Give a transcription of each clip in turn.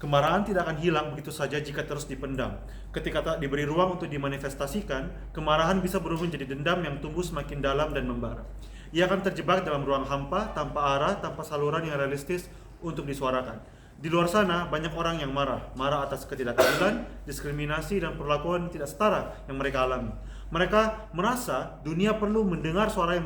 Kemarahan tidak akan hilang begitu saja jika terus dipendam. Ketika tak diberi ruang untuk dimanifestasikan, kemarahan bisa berubah menjadi dendam yang tumbuh semakin dalam dan membara. Ia akan terjebak dalam ruang hampa, tanpa arah, tanpa saluran yang realistis untuk disuarakan. Di luar sana, banyak orang yang marah atas ketidakadilan, diskriminasi, dan perlakuan tidak setara yang mereka alami. Mereka merasa dunia perlu mendengar suara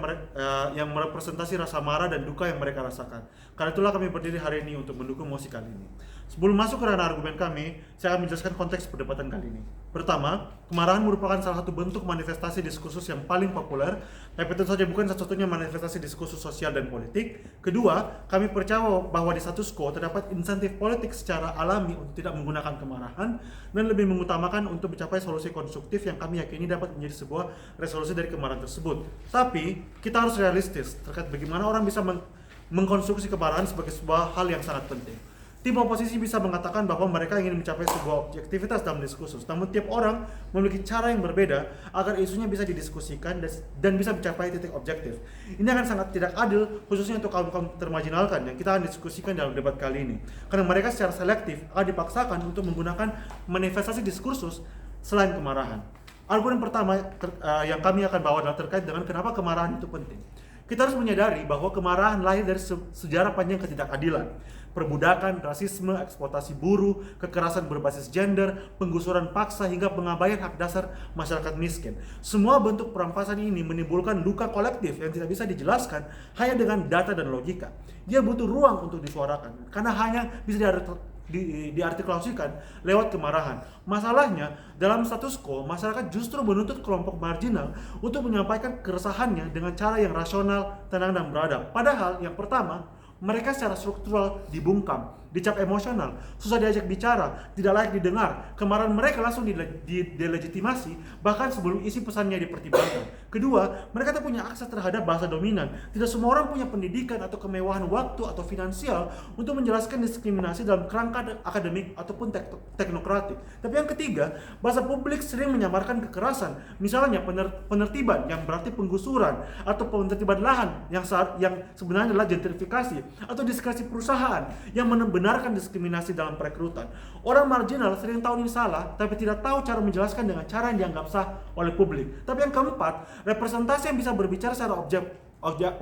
yang merepresentasi rasa marah dan duka yang mereka rasakan. Karena itulah kami berdiri hari ini untuk mendukung mosi kali ini. Sebelum masuk ke ranah argumen kami, saya akan menjelaskan konteks perdebatan kali ini. Pertama, kemarahan merupakan salah satu bentuk manifestasi diskursus yang paling populer, tapi tentu saja bukan satu-satunya manifestasi diskursus sosial dan politik. Kedua, kami percaya bahwa di status quo terdapat insentif politik secara alami untuk tidak menggunakan kemarahan dan lebih mengutamakan untuk mencapai solusi konstruktif yang kami yakini dapat menjadi sebuah resolusi dari kemarahan tersebut. Tapi, kita harus realistis terkait bagaimana orang bisa mengkonstruksi kemarahan sebagai sebuah hal yang sangat penting. Tim oposisi bisa mengatakan bahwa mereka ingin mencapai sebuah objektivitas dalam diskursus, namun tiap orang memiliki cara yang berbeda agar isunya bisa didiskusikan dan bisa mencapai titik objektif. Ini akan sangat tidak adil, khususnya untuk kaum termarginalkan yang kita akan diskusikan dalam debat kali ini, karena mereka secara selektif akan dipaksakan untuk menggunakan manifestasi diskursus selain kemarahan. Argumen pertama yang kami akan bawa adalah terkait dengan kenapa kemarahan itu penting. Kita harus menyadari bahwa kemarahan lahir dari sejarah panjang ketidakadilan, perbudakan, rasisme, eksploitasi buruh, kekerasan berbasis gender, penggusuran paksa, hingga pengabaian hak dasar masyarakat miskin. Semua bentuk perampasan ini menimbulkan luka kolektif yang tidak bisa dijelaskan hanya dengan data dan logika. Dia butuh ruang untuk disuarakan, karena hanya bisa diartikulasikan lewat kemarahan. Masalahnya, dalam status quo, masyarakat justru menuntut kelompok marginal untuk menyampaikan keresahannya dengan cara yang rasional, tenang, dan beradab. Padahal, yang pertama, mereka secara struktural dibungkam, dicap emosional, susah diajak bicara, tidak layak didengar. Kemarahan mereka langsung delegitimasi, bahkan sebelum isi pesannya dipertimbangkan. Kedua, mereka tak punya akses terhadap bahasa dominan. Tidak semua orang punya pendidikan atau kemewahan waktu atau finansial untuk menjelaskan diskriminasi dalam kerangka akademik ataupun teknokratik. Tapi yang ketiga, bahasa publik sering menyamarkan kekerasan. Misalnya penertiban yang berarti penggusuran, atau penertiban lahan yang sebenarnya adalah gentrifikasi, atau diskresi perusahaan yang membenarkan diskriminasi dalam perekrutan. Orang marginal sering tahu ini salah, tapi tidak tahu cara menjelaskan dengan cara yang dianggap sah oleh publik. Tapi yang keempat, representasi yang bisa berbicara secara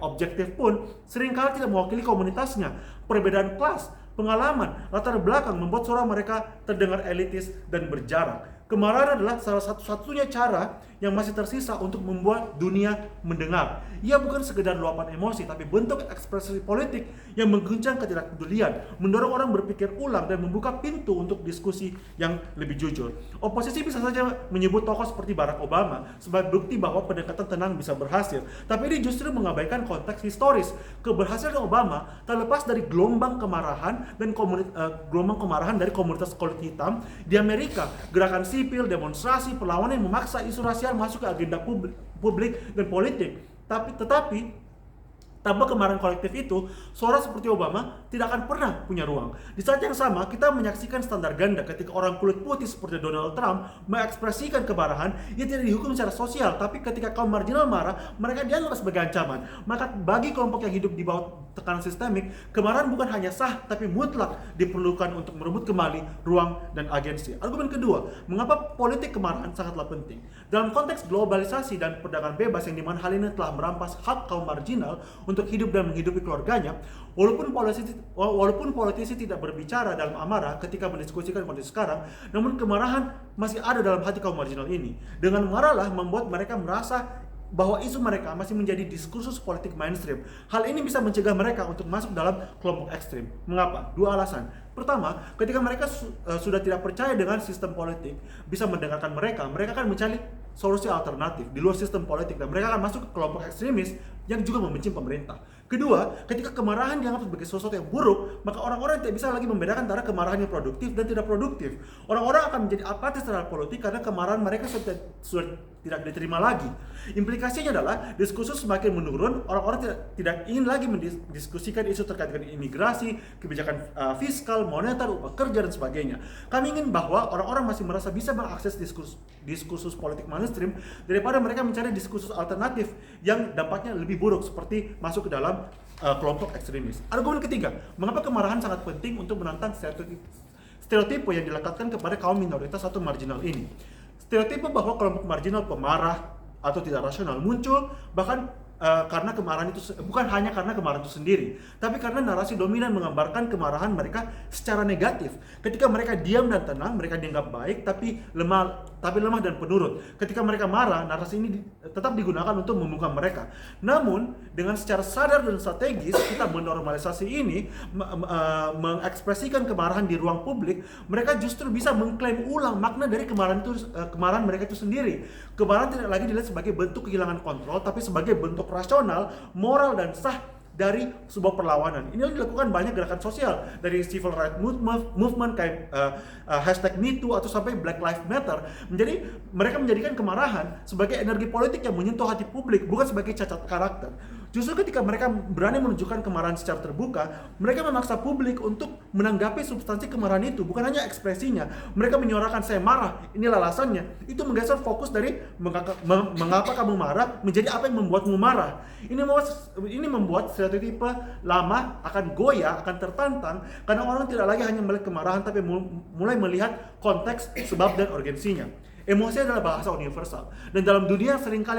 objektif pun seringkali tidak mewakili komunitasnya. Perbedaan kelas, pengalaman, latar belakang membuat suara mereka terdengar elitis dan berjarak. Kemarahan adalah salah satu-satunya cara yang masih tersisa untuk membuat dunia mendengar. Ia bukan sekedar luapan emosi, tapi bentuk ekspresi politik yang mengguncang ketidakpedulian, mendorong orang berpikir ulang dan membuka pintu untuk diskusi yang lebih jujur. Oposisi bisa saja menyebut tokoh seperti Barack Obama sebagai bukti bahwa pendekatan tenang bisa berhasil, tapi ini justru mengabaikan konteks historis. Keberhasilan Obama terlepas dari gelombang kemarahan dari komunitas kulit hitam di Amerika, gerakan sipil, demonstrasi, perlawanan yang memaksa isu rasial masuk ke agenda publik dan politik. Tetapi tanpa kemarahan kolektif itu, suara seperti Obama tidak akan pernah punya ruang. Di saat yang sama, kita menyaksikan standar ganda ketika orang kulit putih seperti Donald Trump mengekspresikan kemarahan. Ia tidak dihukum secara sosial, tapi ketika kaum marginal marah, mereka dianggap sebagai ancaman. Maka bagi kelompok yang hidup di bawah tekanan sistemik, kemarahan bukan hanya sah, tapi mutlak diperlukan untuk merebut kembali ruang dan agensi. Argumen kedua, mengapa politik kemarahan sangatlah penting. Dalam konteks globalisasi dan perdagangan bebas yang dimana hal ini telah merampas hak kaum marginal untuk hidup dan menghidupi keluarganya, walaupun politisi tidak berbicara dalam amarah ketika mendiskusikan kondisi sekarang, namun kemarahan masih ada dalam hati kaum marginal ini. Dengan marahlah membuat mereka merasa bahwa isu mereka masih menjadi diskursus politik mainstream. Hal ini bisa mencegah mereka untuk masuk dalam kelompok ekstrim. Mengapa? Dua alasan. Pertama, ketika mereka sudah tidak percaya dengan sistem politik bisa mendengarkan mereka akan mencari solusi alternatif di luar sistem politik, dan mereka akan masuk ke kelompok ekstremis yang juga membenci pemerintah. Kedua, ketika kemarahan dianggap sebagai sesuatu yang buruk, maka orang-orang tidak bisa lagi membedakan antara kemarahan yang produktif dan tidak produktif. Orang-orang akan menjadi apatis terhadap politik karena kemarahan mereka sudah tidak diterima lagi. Implikasinya adalah diskursus semakin menurun, orang-orang tidak ingin lagi mendiskusikan isu terkait dengan imigrasi, kebijakan fiskal, moneter, upah kerja, dan sebagainya. Kami ingin bahwa orang-orang masih merasa bisa mengakses diskursus politik mainstream daripada mereka mencari diskursus alternatif yang dampaknya lebih buruk seperti masuk ke dalam kelompok ekstremis. Argumen ketiga, mengapa kemarahan sangat penting untuk menantang stereotipe yang dilekatkan kepada kaum minoritas atau marginal ini. Stereotipe bahwa kelompok marginal pemarah atau tidak rasional muncul bahkan karena kemarahan itu bukan hanya karena kemarahan itu sendiri, tapi karena narasi dominan menggambarkan kemarahan mereka secara negatif. Ketika mereka diam dan tenang, mereka dianggap baik, tapi lemah dan penurut. Ketika mereka marah, narasi ini tetap digunakan untuk membungkam mereka. Namun, dengan secara sadar dan strategis kita menormalisasi ini, mengekspresikan kemarahan di ruang publik, mereka justru bisa mengklaim ulang makna dari kemarahan mereka itu sendiri. Kemarahan tidak lagi dilihat sebagai bentuk kehilangan kontrol, tapi sebagai bentuk rasional, moral dan sah dari sebuah perlawanan. Ini dilakukan banyak gerakan sosial, dari civil rights movement kayak #MeToo atau sampai Black Lives Matter. Jadi mereka menjadikan kemarahan sebagai energi politik yang menyentuh hati publik, bukan sebagai cacat karakter. Justru ketika mereka berani menunjukkan kemarahan secara terbuka, mereka memaksa publik untuk menanggapi substansi kemarahan itu, bukan hanya ekspresinya. Mereka menyuarakan saya marah, inilah alasannya. Itu menggeser fokus dari mengapa kamu marah menjadi apa yang membuatmu marah. Ini membuat stereotipe lama akan goyah, akan tertantang, karena orang tidak lagi hanya melihat kemarahan, tapi mulai melihat konteks, sebab, dan urgensinya. Emosi adalah bahasa universal, dan dalam dunia yang seringkali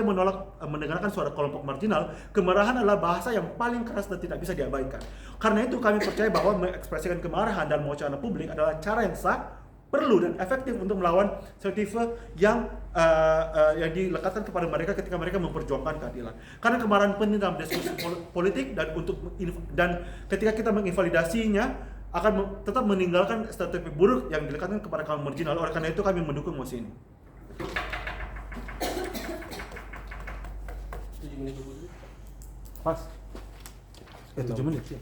mendengarkan suara kelompok marginal, kemarahan adalah bahasa yang paling keras dan tidak bisa diabaikan. Karena itu kami percaya bahwa mengekspresikan kemarahan dan wacana publik adalah cara yang sah, perlu, dan efektif untuk melawan stereotipe yang dilekatkan kepada mereka ketika mereka memperjuangkan keadilan. Karena kemarahan penting dalam diskusi politik, dan ketika kita menginvalidasinya akan tetap meninggalkan stereotip buruk yang dilekatkan kepada kaum marginal. Oleh karena itu kami mendukung mosi ini. 7 menit dulu. Pas. 7 menit sih.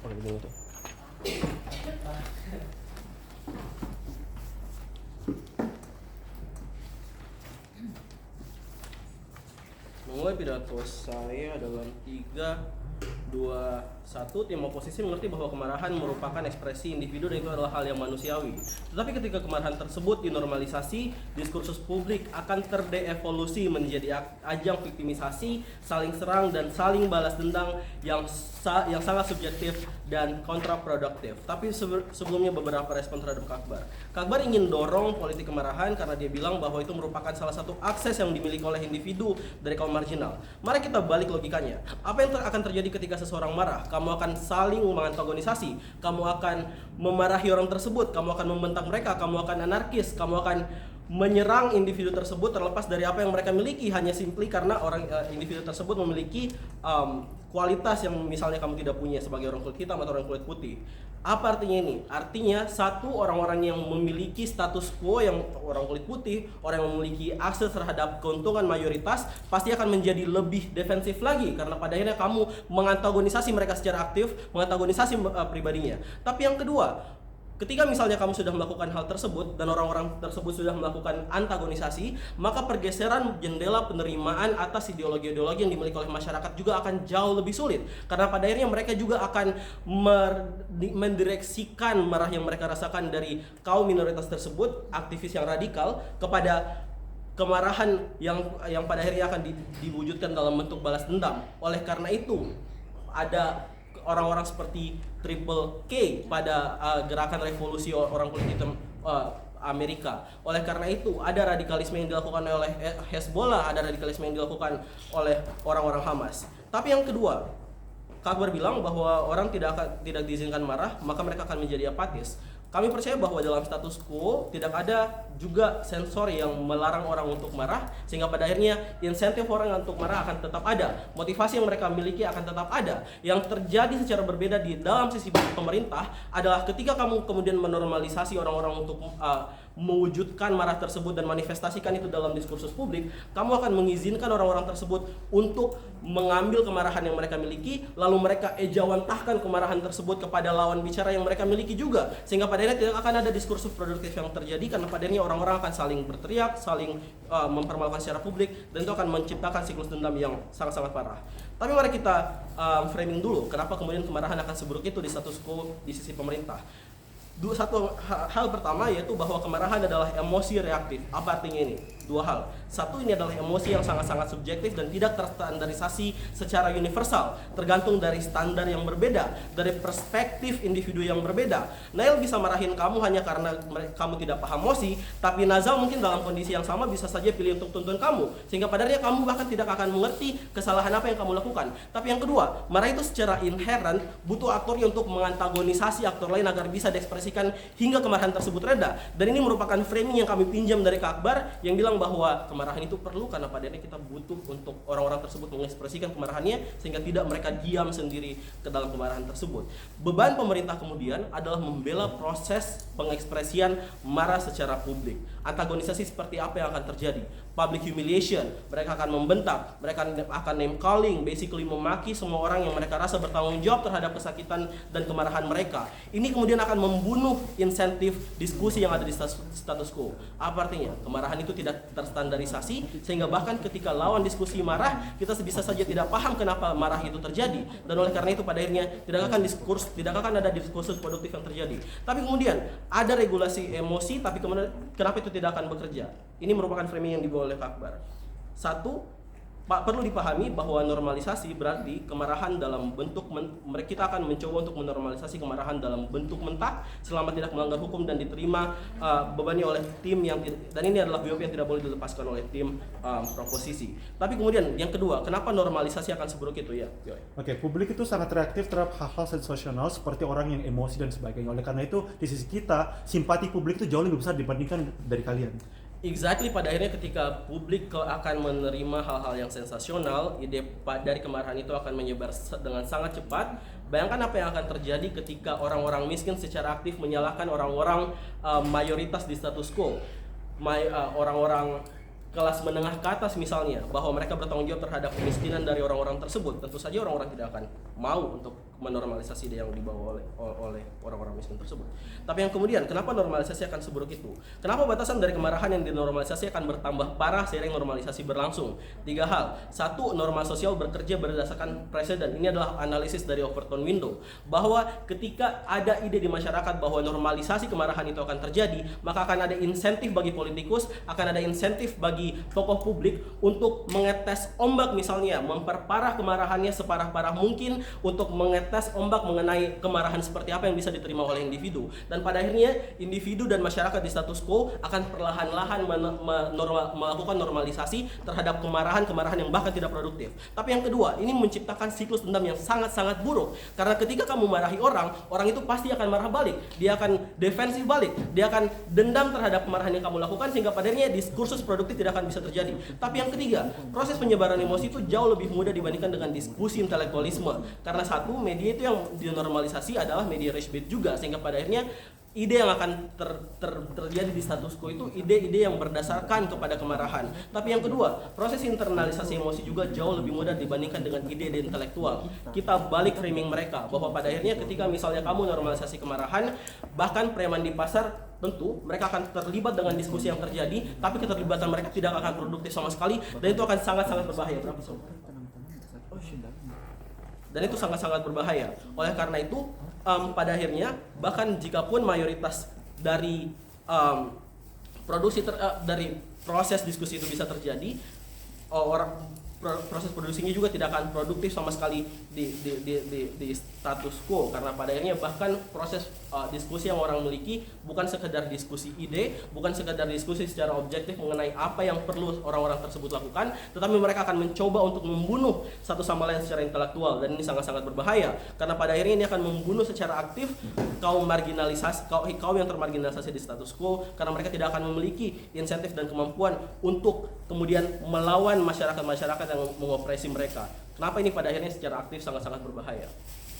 Memulai pidato saya dalam 3, 2, 1. Tim oposisi mengerti bahwa kemarahan merupakan ekspresi individu dan itu adalah hal yang manusiawi. Tetapi ketika kemarahan tersebut dinormalisasi, diskursus publik akan terdeevolusi menjadi ajang viktimisasi, saling serang dan saling balas dendam yang sangat subjektif dan kontraproduktif. Tapi sebelumnya beberapa respon terhadap Kakbar. Kakbar ingin dorong politik kemarahan karena dia bilang bahwa itu merupakan salah satu akses yang dimiliki oleh individu dari kaum marginal. Mari kita balik logikanya. Apa yang akan terjadi ketika seseorang marah? Kamu akan saling mengantagonisasi, kamu akan memarahi orang tersebut, kamu akan membentak mereka, kamu akan anarkis, kamu akan menyerang individu tersebut terlepas dari apa yang mereka miliki, hanya simply karena individu tersebut memiliki kualitas yang misalnya kamu tidak punya sebagai orang kulit hitam atau orang kulit putih. Apa artinya ini? Artinya satu, orang-orang yang memiliki status quo yang orang kulit putih, orang yang memiliki akses terhadap keuntungan mayoritas pasti akan menjadi lebih defensif lagi karena pada akhirnya kamu mengantagonisasi mereka secara aktif, mengantagonisasi pribadinya. Tapi yang kedua, ketika misalnya kamu sudah melakukan hal tersebut dan orang-orang tersebut sudah melakukan antagonisasi, maka pergeseran jendela penerimaan atas ideologi-ideologi yang dimiliki oleh masyarakat juga akan jauh lebih sulit. Karena pada akhirnya mereka juga akan mendireksikan marah yang mereka rasakan dari kaum minoritas tersebut, aktivis yang radikal, kepada kemarahan yang pada akhirnya akan diwujudkan dalam bentuk balas dendam. Oleh karena itu, ada orang-orang seperti Triple K pada gerakan revolusi orang kulit hitam Amerika. Oleh karena itu, ada radikalisme yang dilakukan oleh Hezbollah, ada radikalisme yang dilakukan oleh orang-orang Hamas. Tapi yang kedua, Kakbar bilang bahwa orang tidak diizinkan marah, maka mereka akan menjadi apatis. Kami percaya bahwa dalam status quo tidak ada juga sensor yang melarang orang untuk marah, sehingga pada akhirnya insentif orang untuk marah akan tetap ada, motivasi yang mereka miliki akan tetap ada. Yang terjadi secara berbeda di dalam sisi pemerintah adalah ketika kamu kemudian menormalisasi orang-orang untuk mewujudkan marah tersebut dan manifestasikan itu dalam diskursus publik, kamu akan mengizinkan orang-orang tersebut untuk mengambil kemarahan yang mereka miliki, lalu mereka ejawantahkan kemarahan tersebut kepada lawan bicara yang mereka miliki juga, sehingga pada akhirnya tidak akan ada diskursus produktif yang terjadi, karena pada akhirnya orang-orang akan saling berteriak, saling mempermalukan secara publik, dan itu akan menciptakan siklus dendam yang sangat-sangat parah. Tapi mari kita framing dulu kenapa kemudian kemarahan akan seburuk itu di status quo di sisi pemerintah. Satu hal pertama yaitu bahwa kemarahan adalah emosi reaktif. Apa artinya ini? dua hal. Satu, ini adalah emosi yang sangat-sangat subjektif dan tidak terstandarisasi secara universal, tergantung dari standar yang berbeda, dari perspektif individu yang berbeda. Nail bisa marahin kamu hanya karena kamu tidak paham emosi, tapi Nazal mungkin dalam kondisi yang sama bisa saja pilih untuk tuntun kamu, sehingga pada akhirnya kamu bahkan tidak akan mengerti kesalahan apa yang kamu lakukan. Tapi yang kedua, marah itu secara inherent butuh aktornya untuk mengantagonisasi aktor lain agar bisa diekspresikan hingga kemarahan tersebut reda. Dan ini merupakan framing yang kami pinjam dari Kak Akbar yang bilang bahwa kemarahan itu perlu karena pada akhirnya kita butuh untuk orang-orang tersebut mengekspresikan kemarahannya sehingga tidak mereka diam sendiri ke dalam kemarahan tersebut. Beban pemerintah kemudian adalah membela proses pengekspresian marah secara publik. Antagonisasi seperti apa yang akan terjadi? Public humiliation, mereka akan membentak, mereka akan name calling, basically memaki semua orang yang mereka rasa bertanggung jawab terhadap kesakitan dan kemarahan mereka. Ini kemudian akan membunuh insentif diskusi yang ada di status quo. Apa artinya? Kemarahan itu tidak terstandarisasi sehingga bahkan ketika lawan diskusi marah, kita bisa saja tidak paham kenapa marah itu terjadi. Dan oleh karena itu pada akhirnya tidak akan ada diskursus produktif yang terjadi. Tapi kemudian ada regulasi emosi, tapi kemudian kenapa itu tidak akan bekerja? Ini merupakan framing yang dibawa oleh Kak Akbar. Satu, perlu dipahami bahwa normalisasi berarti kemarahan dalam bentuk kita akan mencoba untuk menormalisasi kemarahan dalam bentuk mentah selama tidak melanggar hukum dan diterima bebannya oleh tim dan ini adalah BOP yang tidak boleh dilepaskan oleh tim proposisi. Tapi kemudian yang kedua, kenapa normalisasi akan seburuk itu ya? Oke, publik itu sangat reaktif terhadap hal-hal sensasional seperti orang yang emosi dan sebagainya. Oleh karena itu di sisi kita simpati publik itu jauh lebih besar dibandingkan dari kalian. Exactly, pada akhirnya ketika publik akan menerima hal-hal yang sensasional, ide dari kemarahan itu akan menyebar dengan sangat cepat. Bayangkan apa yang akan terjadi ketika orang-orang miskin secara aktif menyalahkan orang-orang mayoritas di status quo, orang-orang kelas menengah ke atas misalnya, bahwa mereka bertanggung jawab terhadap kemiskinan dari orang-orang tersebut. Tentu saja orang-orang tidak akan mau untuk menormalisasi ide yang dibawa oleh orang-orang miskin tersebut. Tapi yang kemudian, kenapa normalisasi akan seburuk itu? Kenapa batasan dari kemarahan yang dinormalisasi akan bertambah parah seiring normalisasi berlangsung? 3 hal. 1, norma sosial bekerja berdasarkan preseden. Ini adalah analisis dari Overton Window, bahwa ketika ada ide di masyarakat bahwa normalisasi kemarahan itu akan terjadi, maka akan ada insentif bagi politikus, akan ada insentif bagi tokoh publik untuk mengetes ombak, misalnya memperparah kemarahannya separah-parah mungkin untuk mengetes ombak mengenai kemarahan seperti apa yang bisa diterima oleh individu. Dan pada akhirnya individu dan masyarakat di status quo akan perlahan-lahan melakukan normalisasi terhadap kemarahan yang bahkan tidak produktif. Tapi yang kedua, ini menciptakan siklus dendam yang sangat-sangat buruk. Karena ketika kamu marahi orang itu pasti akan marah balik, dia akan defensif balik, dia akan dendam terhadap kemarahan yang kamu lakukan sehingga pada akhirnya diskursus produktif tidak akan bisa terjadi. Tapi yang ketiga, proses penyebaran emosi itu jauh lebih mudah dibandingkan dengan diskusi intelektualisme. Karena satu, media itu yang dinormalisasi adalah media rage bait juga, sehingga pada akhirnya ide yang akan terjadi di status quo itu ide-ide yang berdasarkan kepada kemarahan. Tapi yang kedua, proses internalisasi emosi juga jauh lebih mudah dibandingkan dengan ide-ide intelektual. Kita balik framing mereka, bahwa pada akhirnya ketika misalnya kamu normalisasi kemarahan, bahkan preman di pasar, tentu mereka akan terlibat dengan diskusi yang terjadi, tapi keterlibatan mereka tidak akan produktif sama sekali, dan itu akan sangat-sangat berbahaya. Dan itu sangat-sangat berbahaya. Oleh karena itu, pada akhirnya bahkan jikapun mayoritas dari dari proses diskusi itu bisa terjadi, proses produksinya juga tidak akan produktif sama sekali di status quo, karena pada akhirnya bahkan proses diskusi yang orang miliki bukan sekedar diskusi ide, bukan sekedar diskusi secara objektif mengenai apa yang perlu orang-orang tersebut lakukan, tetapi mereka akan mencoba untuk membunuh satu sama lain secara intelektual, dan ini sangat-sangat berbahaya karena pada akhirnya ini akan membunuh secara aktif kaum yang termarginalisasi di status quo, karena mereka tidak akan memiliki insentif dan kemampuan untuk kemudian melawan masyarakat yang mengopresi mereka. Kenapa ini pada akhirnya secara aktif sangat-sangat berbahaya?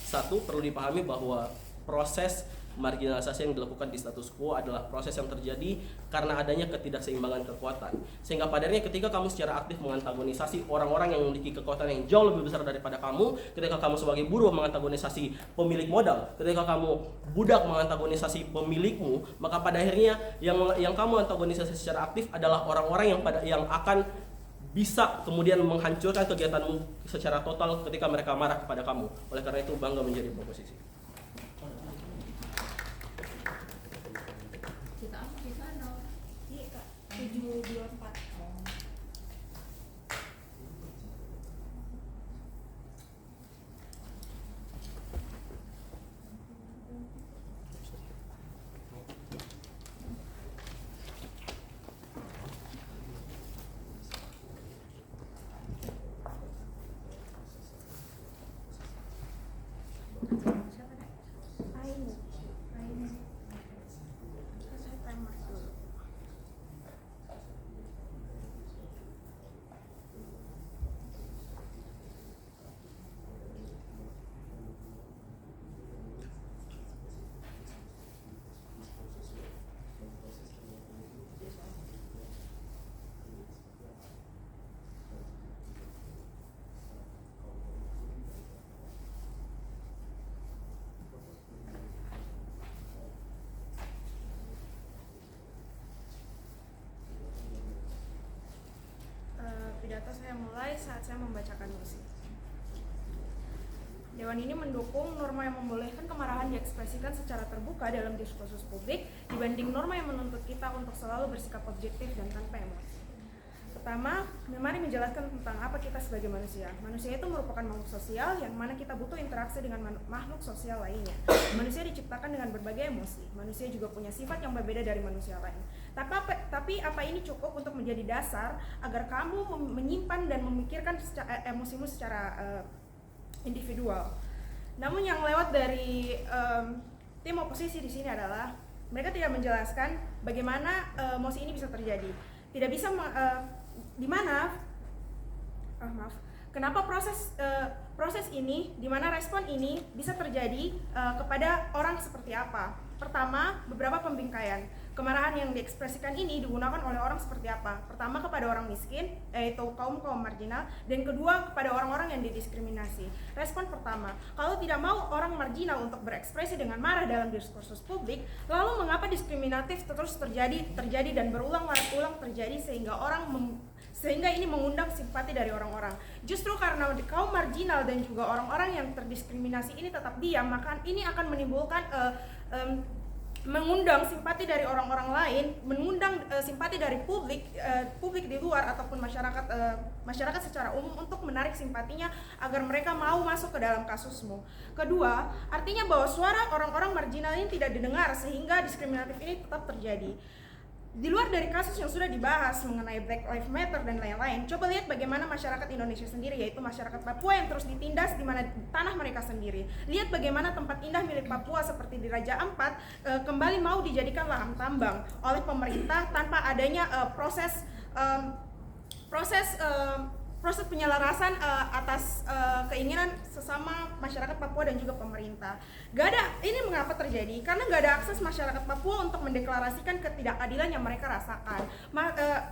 Satu, perlu dipahami bahwa proses marginalisasi yang dilakukan di status quo adalah proses yang terjadi karena adanya ketidakseimbangan kekuatan. Sehingga pada akhirnya ketika kamu secara aktif mengantagonisasi orang-orang yang memiliki kekuatan yang jauh lebih besar daripada kamu, ketika kamu sebagai buruh mengantagonisasi pemilik modal, ketika kamu budak mengantagonisasi pemilikmu, maka pada akhirnya yang kamu antagonisasi secara aktif adalah orang-orang yang akan bisa kemudian menghancurkan kegiatanmu secara total ketika mereka marah kepada kamu. Oleh karena itu bangga menjadi oposisi. Kita 724. Saya mulai saat saya membacakan mosi. Dewan ini mendukung norma yang membolehkan kemarahan diekspresikan secara terbuka dalam diskursus publik dibanding norma yang menuntut kita untuk selalu bersikap objektif dan tanpa emosi. Pertama, mari menjelaskan tentang apa kita sebagai manusia. Manusia itu merupakan makhluk sosial yang mana kita butuh interaksi dengan makhluk sosial lainnya. Manusia diciptakan dengan berbagai emosi. Manusia juga punya sifat yang berbeda dari manusia lain. Tapi apa ini cukup untuk menjadi dasar agar kamu menyimpan dan memikirkan emosimu secara individual? Namun yang lewat dari tim oposisi di sini adalah mereka tidak menjelaskan bagaimana emosi ini bisa terjadi. Tidak bisa kenapa proses ini, di mana respon ini bisa terjadi kepada orang seperti apa? Pertama, beberapa pembingkaian. Kemarahan yang diekspresikan ini digunakan oleh orang seperti apa? Pertama, kepada orang miskin, yaitu kaum marginal, dan kedua, kepada orang-orang yang didiskriminasi. Respon pertama, kalau tidak mau orang marginal untuk berekspresi dengan marah dalam diskursus publik, lalu mengapa diskriminatif terus terjadi dan berulang-ulang terjadi sehingga ini mengundang simpati dari orang-orang. Justru karena kaum marginal dan juga orang-orang yang terdiskriminasi ini tetap diam, maka ini akan menimbulkan mengundang simpati dari orang-orang lain, mengundang simpati dari publik di luar ataupun masyarakat secara umum untuk menarik simpatinya agar mereka mau masuk ke dalam kasusmu. Kedua, artinya bahwa suara orang-orang marginal ini tidak didengar sehingga diskriminatif ini tetap terjadi. Di luar dari kasus yang sudah dibahas mengenai Black Lives Matter dan lain-lain, coba lihat bagaimana masyarakat Indonesia sendiri, yaitu masyarakat Papua yang terus ditindas di mana tanah mereka sendiri. Lihat bagaimana tempat indah milik Papua seperti di Raja Ampat kembali mau dijadikan lahan tambang oleh pemerintah tanpa adanya proses penyelarasan atas keinginan sesama masyarakat Papua dan juga pemerintah. Ini mengapa terjadi? Karena gak ada akses masyarakat Papua untuk mendeklarasikan ketidakadilan yang mereka rasakan.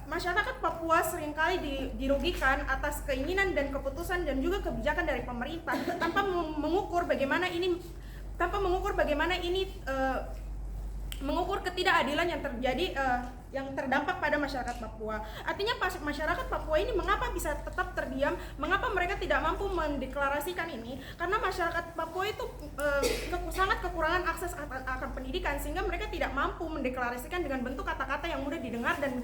Masyarakat Papua seringkali dirugikan atas keinginan dan keputusan dan juga kebijakan dari pemerintah tanpa mengukur bagaimana ini mengukur ketidakadilan yang terjadi yang terdampak pada masyarakat Papua. Artinya masyarakat Papua ini mengapa bisa tetap terdiam, mengapa mereka tidak mampu mendeklarasikan ini? Karena masyarakat Papua itu sangat kekurangan akses akan pendidikan sehingga mereka tidak mampu mendeklarasikan dengan bentuk kata-kata yang mudah didengar dan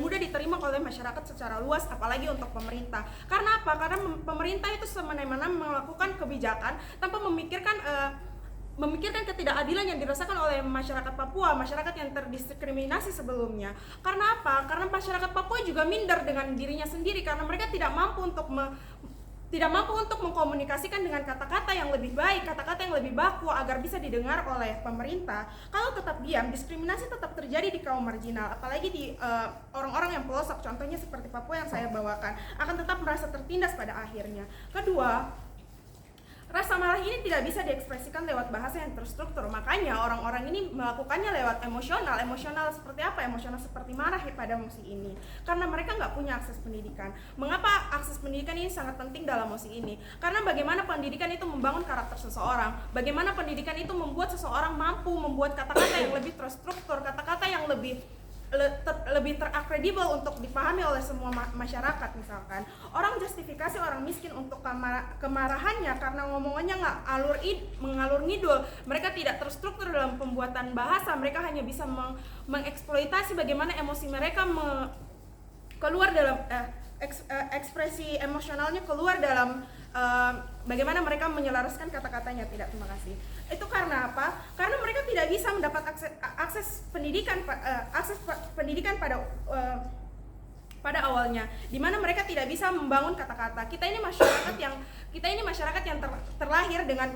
mudah diterima oleh masyarakat secara luas, apalagi untuk pemerintah. Karena apa? Karena pemerintah itu semena-mena melakukan kebijakan tanpa memikirkan ketidakadilan yang dirasakan oleh masyarakat Papua, masyarakat yang terdiskriminasi sebelumnya. Karena apa? Karena masyarakat Papua juga minder dengan dirinya sendiri karena mereka tidak mampu untuk mengkomunikasikan dengan kata-kata yang lebih baik, kata-kata yang lebih baku agar bisa didengar oleh pemerintah. Kalau tetap diam, diskriminasi tetap terjadi di kaum marginal, apalagi di orang-orang yang pelosok, contohnya seperti Papua yang saya bawakan, akan tetap merasa tertindas pada akhirnya. Kedua, rasa marah ini tidak bisa diekspresikan lewat bahasa yang terstruktur, makanya orang-orang ini melakukannya lewat emosional seperti apa? Emosional seperti marah pada emosi ini, karena mereka nggak punya akses pendidikan. Mengapa akses pendidikan ini sangat penting dalam emosi ini? Karena bagaimana pendidikan itu membangun karakter seseorang, bagaimana pendidikan itu membuat seseorang mampu membuat kata-kata yang lebih terstruktur, kata-kata yang lebih terakredibel untuk dipahami oleh semua masyarakat. Misalkan orang justifikasi orang miskin untuk kemarahannya karena ngomongannya mengalur ngidul, mereka tidak terstruktur dalam pembuatan bahasa, mereka hanya bisa mengeksploitasi bagaimana emosi mereka keluar dalam ekspresi emosionalnya keluar dalam bagaimana mereka menyelaraskan kata-katanya. Tidak, terima kasih. Itu karena apa? Karena mereka tidak bisa mendapat akses pendidikan pada awalnya, di mana mereka tidak bisa membangun kata-kata. Kita ini masyarakat yang terlahir dengan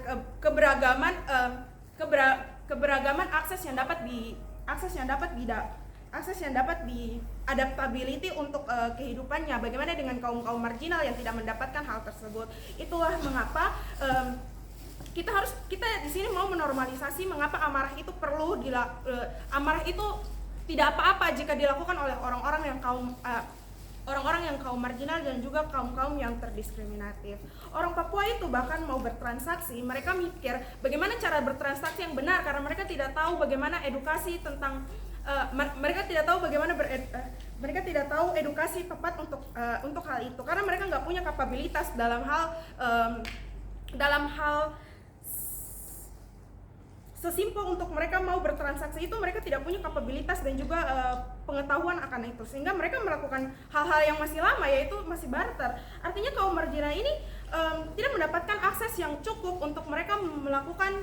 keberagaman akses yang dapat di adaptability untuk kehidupannya. Bagaimana dengan kaum marginal yang tidak mendapatkan hal tersebut? Itulah mengapa kita di sini mau menormalisasi mengapa amarah itu amarah itu tidak apa-apa jika dilakukan oleh orang-orang yang kaum marginal dan juga kaum yang terdiskriminatif. Orang Papua itu bahkan mau bertransaksi, mereka mikir bagaimana cara bertransaksi yang benar karena mereka tidak tahu bagaimana edukasi tentang mereka tidak tahu bagaimana mereka tidak tahu edukasi tepat untuk hal itu karena mereka nggak punya kapabilitas dalam hal sesimpel untuk mereka mau bertransaksi itu mereka tidak punya kapabilitas dan juga pengetahuan akan itu sehingga mereka melakukan hal-hal yang masih lama yaitu masih barter. Artinya kaum marginal ini tidak mendapatkan akses yang cukup untuk mereka melakukan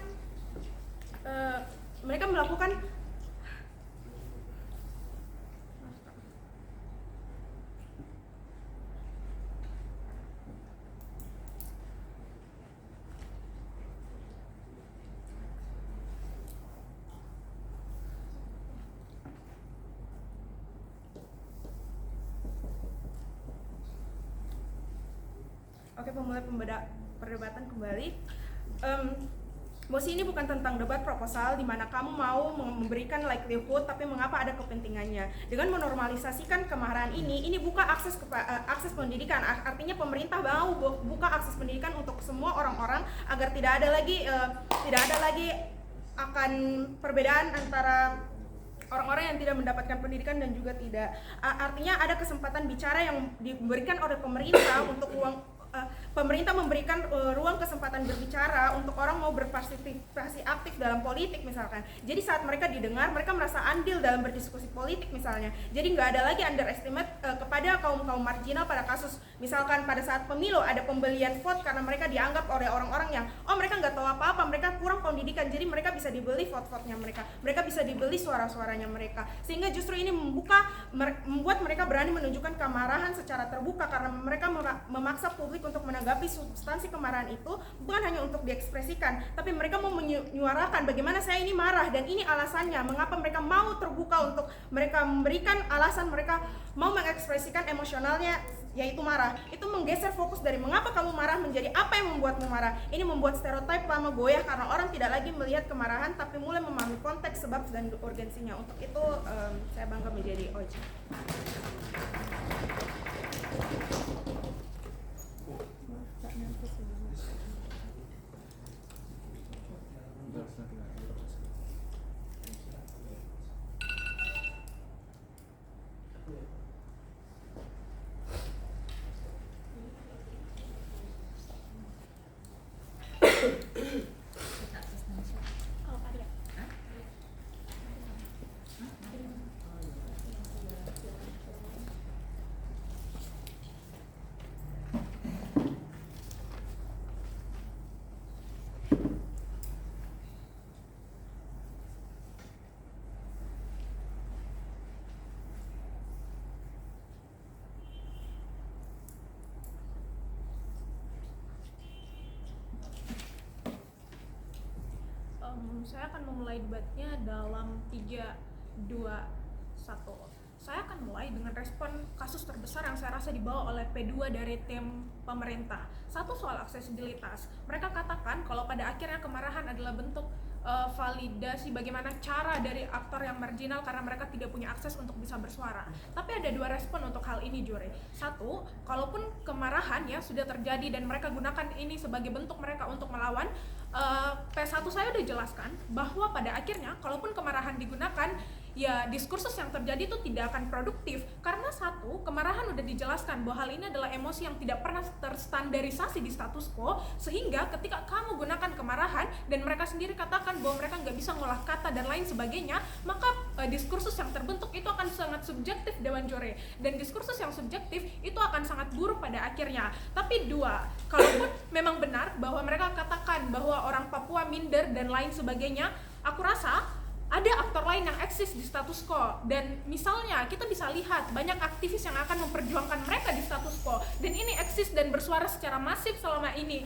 Oke, pemulai perdebatan kembali. Mosi ini bukan tentang debat proposal di mana kamu mau memberikan livelihood tapi mengapa ada kepentingannya. Dengan menormalisasikan kemarahan ini buka akses pendidikan. Artinya pemerintah mau buka akses pendidikan untuk semua orang-orang agar tidak ada lagi akan perbedaan antara orang-orang yang tidak mendapatkan pendidikan dan juga tidak. Artinya ada kesempatan bicara yang diberikan oleh pemerintah untuk pemerintah memberikan ruang kesempatan berbicara untuk orang mau berpartisipasi aktif dalam politik misalkan. Jadi saat mereka didengar, mereka merasa andil dalam berdiskusi politik misalnya. Jadi nggak ada lagi underestimate kepada kaum marginal pada kasus misalkan pada saat pemilu ada pembelian vote karena mereka dianggap oleh orang-orang yang mereka nggak tahu apa-apa, mereka kurang pendidikan, jadi mereka bisa dibeli vote-vote-nya mereka bisa dibeli suara-suaranya mereka. Sehingga justru ini membuat mereka berani menunjukkan kemarahan secara terbuka karena mereka memaksa publik untuk menanggapi substansi kemarahan itu bukan hanya untuk diekspresikan, tapi mereka mau menyuarakan bagaimana saya ini marah dan ini alasannya, mengapa mereka mau terbuka untuk mereka memberikan alasan mereka mau mengekspresikan emosionalnya yaitu marah. Itu menggeser fokus dari mengapa kamu marah menjadi apa yang membuatmu marah. Ini membuat stereotip lama goyah karena orang tidak lagi melihat kemarahan tapi mulai memahami konteks, sebab dan urgensinya. Untuk itu saya bangga menjadi OJ. Saya akan memulai debatnya dalam 3, 2, 1. Saya akan mulai dengan respon kasus terbesar yang saya rasa dibawa oleh P2 dari tim pemerintah. Satu, soal aksesibilitas. Mereka katakan kalau pada akhirnya kemarahan adalah bentuk validasi bagaimana cara dari aktor yang marginal karena mereka tidak punya akses untuk bisa bersuara. Tapi ada 2 respon untuk hal ini, Jure. Satu, kalaupun kemarahan ya sudah terjadi dan mereka gunakan ini sebagai bentuk mereka untuk melawan, P1 saya udah jelaskan bahwa pada akhirnya kalaupun kemarahan digunakan, ya diskursus yang terjadi itu tidak akan produktif karena satu, kemarahan udah dijelaskan bahwa hal ini adalah emosi yang tidak pernah terstandarisasi di status quo, sehingga ketika kamu gunakan kemarahan dan mereka sendiri katakan bahwa mereka nggak bisa ngolah kata dan lain sebagainya, maka diskursus yang terbentuk itu akan sangat subjektif, Dewan Jore, dan diskursus yang subjektif itu akan sangat buruk pada akhirnya. Tapi 2, kalaupun memang benar bahwa mereka katakan bahwa orang Papua minder dan lain sebagainya, aku rasa ada aktor lain yang eksis di status quo, dan misalnya kita bisa lihat banyak aktivis yang akan memperjuangkan mereka di status quo, dan ini eksis dan bersuara secara masif selama ini.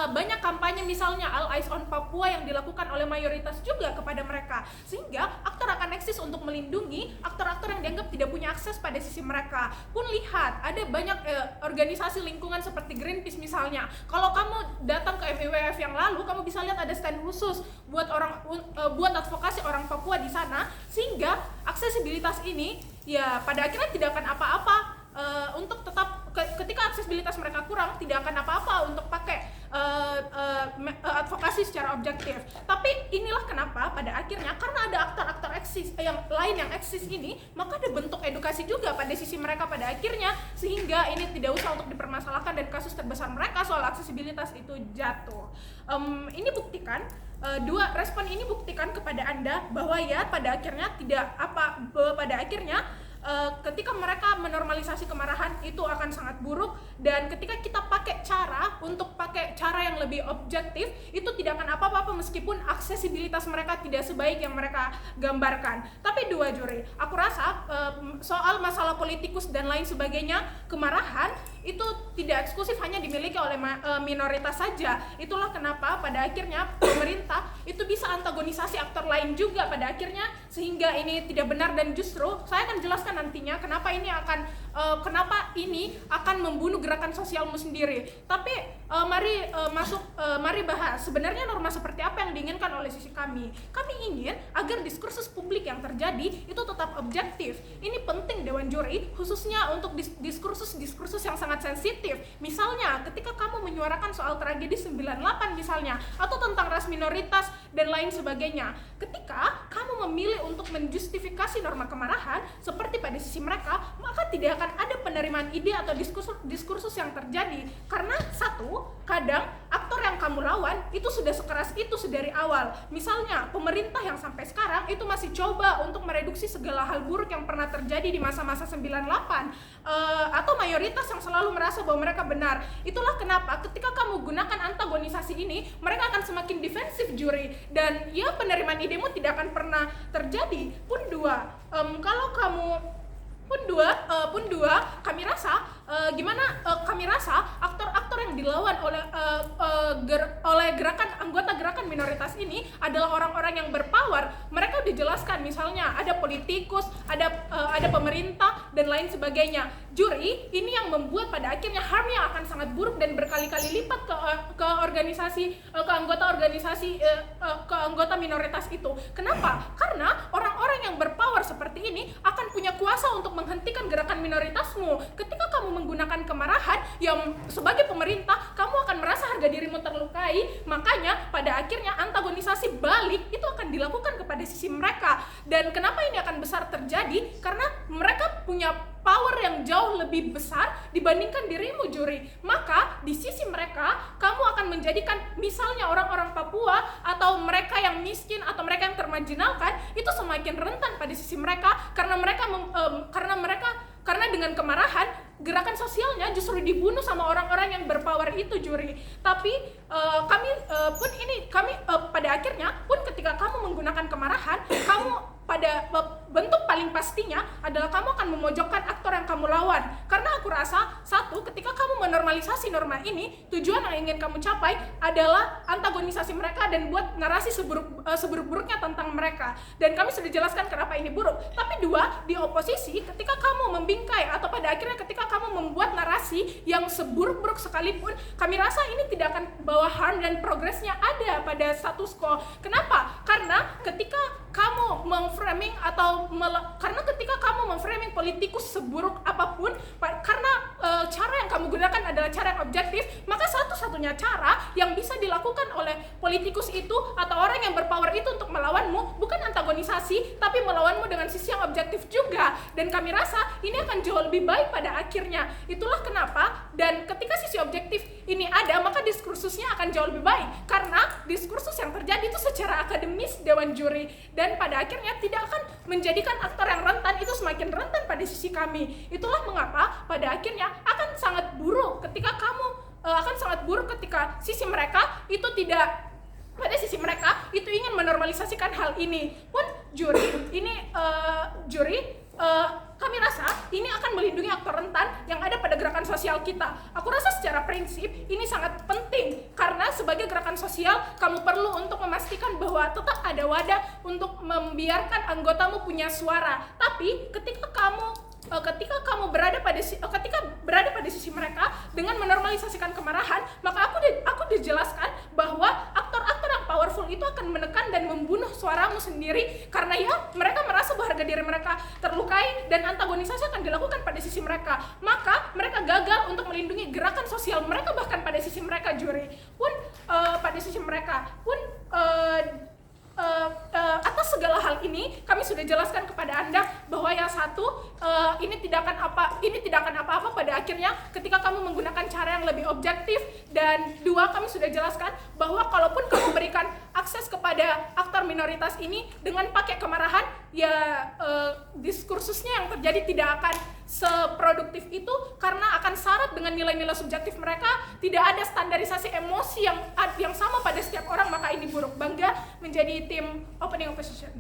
Banyak kampanye misalnya All Eyes on Papua yang dilakukan oleh mayoritas juga kepada mereka, sehingga aktor akan eksis untuk melindungi aktor-aktor yang dianggap tidak punya akses pada sisi mereka. Pun lihat, ada banyak organisasi lingkungan seperti Greenpeace misalnya. Kalau kamu datang ke MIWF yang lalu, kamu bisa lihat ada stand khusus buat buat advokasi orang Papua di sana, sehingga aksesibilitas ini ya pada akhirnya tidak akan apa-apa untuk tetap ketika aksesibilitas mereka kurang, tidak akan apa-apa untuk pakai advokasi secara objektif. Tapi inilah kenapa pada akhirnya karena ada aktor-aktor eksis yang lain yang eksis ini, maka ada bentuk edukasi juga pada sisi mereka pada akhirnya, sehingga ini tidak usah untuk dipermasalahkan dan kasus terbesar mereka soal aksesibilitas itu jatuh. Ini buktikan respon ini buktikan kepada Anda bahwa ya pada akhirnya ketika mereka menormalisasi kemarahan itu akan sangat buruk, dan ketika kita pakai cara yang lebih objektif itu tidak akan apa-apa meskipun aksesibilitas mereka tidak sebaik yang mereka gambarkan. Tapi dua juri, aku rasa soal masalah politikus dan lain sebagainya, kemarahan itu tidak eksklusif hanya dimiliki oleh minoritas saja. Itulah kenapa pada akhirnya pemerintah itu bisa antagonisasi aktor lain juga pada akhirnya, sehingga ini tidak benar. Dan justru saya akan jelaskan nantinya kenapa ini akan membunuh gerakan sosialmu sendiri. Tapi mari bahas sebenarnya norma seperti apa yang diinginkan oleh sisi kami. Kami ingin agar diskursus publik yang terjadi itu tetap objektif. Ini penting Dewan Juri, khususnya untuk diskursus yang sangat sensitif. Misalnya ketika kamu menyuarakan soal tragedi 98 misalnya, atau tentang ras minoritas dan lain sebagainya, ketika kamu memilih untuk menjustifikasi norma kemarahan seperti pada sisi mereka, maka tidak akan ada penerimaan ide atau diskursus yang terjadi. Karena satu, kadang aktor yang kamu lawan itu sudah sekeras itu sedari awal. Misalnya pemerintah yang sampai sekarang itu masih coba untuk mereduksi segala hal buruk yang pernah terjadi di masa-masa 98, atau mayoritas yang selalu merasa bahwa mereka benar. Itulah kenapa ketika kamu gunakan antagonisasi ini, mereka akan semakin defensif juri, dan ya penerimaan idemu tidak akan pernah terjadi. Pun dua, kami rasa aktor-aktor yang dilawan oleh anggota gerakan minoritas ini adalah orang-orang yang berpower. Mereka udah jelaskan, misalnya ada politikus, ada pemerintah dan lain sebagainya. Juri, ini yang membuat pada akhirnya harmnya akan sangat buruk dan berkali-kali lipat ke anggota minoritas itu. Kenapa? Karena orang-orang yang berpower seperti ini akan punya kuasa untuk menghentikan gerakan minoritasmu. Ketika kamu menggunakan kemarahan yang sebagai pemerintah, kamu akan merasa harga dirimu terlukai. Makanya pada akhirnya antagonisasi balik itu akan dilakukan kepada sisi mereka. Dan kenapa ini akan besar terjadi? Karena mereka punya power yang jauh lebih besar dibandingkan dirimu juri. Maka di sisi mereka, kamu akan menjadikan misalnya orang-orang Papua atau mereka yang miskin atau mereka yang termarginalkan itu semakin rentan pada sisi mereka, karena dengan kemarahan gerakan sosialnya justru dibunuh sama orang-orang yang berpower itu juri. Tapi pada akhirnya pun ketika kamu menggunakan kemarahan, kamu pada bentuk paling pastinya adalah kamu akan memojokkan aktor yang kamu lawan. Karena aku rasa satu, ketika kamu menormalisasi norma ini, tujuan yang ingin kamu capai adalah antagonisasi mereka dan buat narasi seburuk-buruknya tentang mereka. Dan kami sudah jelaskan kenapa ini buruk. Tapi dua, di oposisi ketika kamu membingkai atau pada akhirnya ketika kamu membuat narasi yang seburuk-buruk sekalipun, kami rasa ini tidak akan bawa harm dan progresnya ada pada status quo. Kenapa? Karena ketika kamu ketika kamu memframing politikus seburuk apapun, karena cara yang kamu gunakan adalah cara yang objektif, maka satu-satunya cara yang bisa dilakukan oleh politikus itu atau orang yang berpower itu untuk melawanmu bukan antagonisasi, tapi melawanmu dengan sisi yang objektif juga. Dan kami rasa ini akan jauh lebih baik pada akhirnya. Itulah kenapa, dan ketika sisi objektif ini ada, maka diskursusnya akan jauh lebih baik, karena diskursus yang terjadi itu secara akademis Dewan Juri, dan pada akhirnya tidak akan menjadikan aktor yang rentan itu semakin rentan pada sisi kami. Itulah mengapa pada akhirnya akan sangat buruk ketika sisi mereka itu ingin menormalisasikan hal ini. Pun kami rasa ini akan melindungi aktor rentan yang ada pada gerakan sosial kita. Aku rasa secara prinsip ini sangat penting, karena sebagai gerakan sosial kamu perlu untuk memastikan bahwa tetap ada wadah untuk membiarkan anggotamu punya suara. Tapi ketika kamu berada pada sisi mereka dengan menormalisasikan kemarahan, maka aku dijelaskan bahwa aktor-aktor yang powerful itu akan menekan dan membunuh suaramu sendiri, karena ya mereka merasa bahwa harga diri mereka terlukai dan antagonisasi akan dilakukan pada sisi mereka. Maka mereka gagal untuk melindungi gerakan sosial mereka, bahkan pada sisi mereka atas segala hal ini kami sudah jelaskan kepada Anda bahwa yang satu ini tidak akan apa-apa pada akhirnya ketika kamu menggunakan cara yang lebih objektif, dan dua, kami sudah jelaskan bahwa kalaupun kamu berikan akses kepada aktor minoritas ini dengan pakai kemarahan, ya diskursusnya yang terjadi tidak akan seproduktif itu karena akan syarat dengan nilai-nilai subjektif mereka, tidak ada standarisasi emosi yang sama pada setiap orang, maka ini buruk. Bangga menjadi tim opening opposition.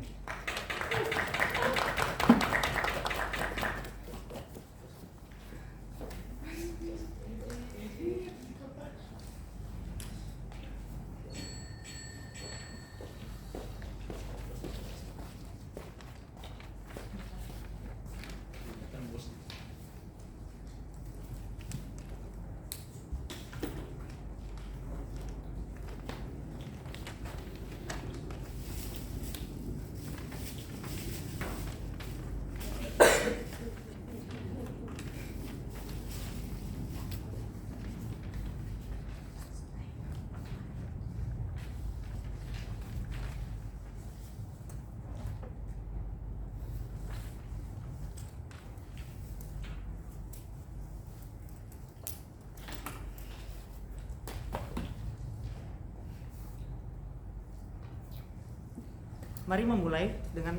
Mari memulai dengan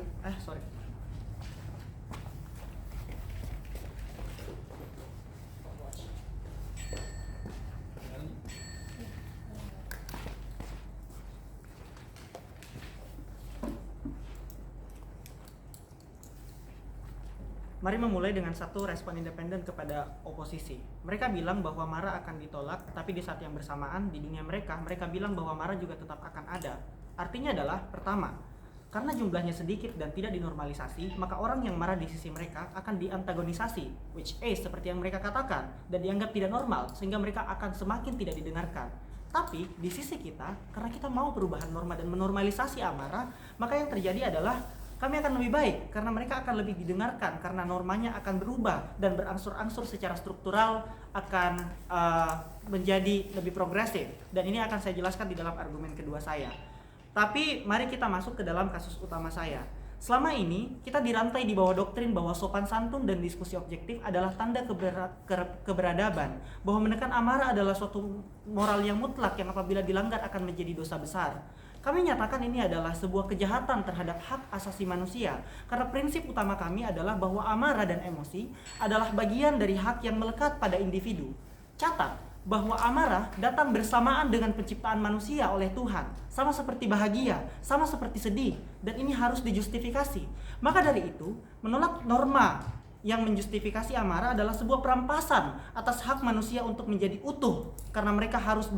Mari memulai dengan satu respon independen kepada oposisi. Mereka bilang bahwa MARA akan ditolak, tapi di saat yang bersamaan di dunia mereka bilang bahwa MARA juga tetap akan ada. Artinya adalah, pertama, karena jumlahnya sedikit dan tidak dinormalisasi, maka orang yang marah di sisi mereka akan diantagonisasi, which is seperti yang mereka katakan, dan dianggap tidak normal, sehingga mereka akan semakin tidak didengarkan. Tapi di sisi kita, karena kita mau perubahan norma dan menormalisasi amarah, maka yang terjadi adalah kami akan lebih baik, karena mereka akan lebih didengarkan, karena normanya akan berubah dan berangsur-angsur secara struktural akan menjadi lebih progresif. Dan ini akan saya jelaskan di dalam argumen kedua saya. Tapi mari kita masuk ke dalam kasus utama saya. Selama ini kita dirantai di bawah doktrin bahwa sopan santun dan diskusi objektif adalah tanda keberadaban, bahwa menekan amarah adalah suatu moral yang mutlak yang apabila dilanggar akan menjadi dosa besar. Kami nyatakan ini adalah sebuah kejahatan terhadap hak asasi manusia, karena prinsip utama kami adalah bahwa amarah dan emosi adalah bagian dari hak yang melekat pada individu. Catat bahwa amarah datang bersamaan dengan penciptaan manusia oleh Tuhan, sama seperti bahagia, sama seperti sedih, dan ini harus dijustifikasi. Maka dari itu, menolak norma yang menjustifikasi amarah adalah sebuah perampasan atas hak manusia untuk menjadi utuh, karena mereka harus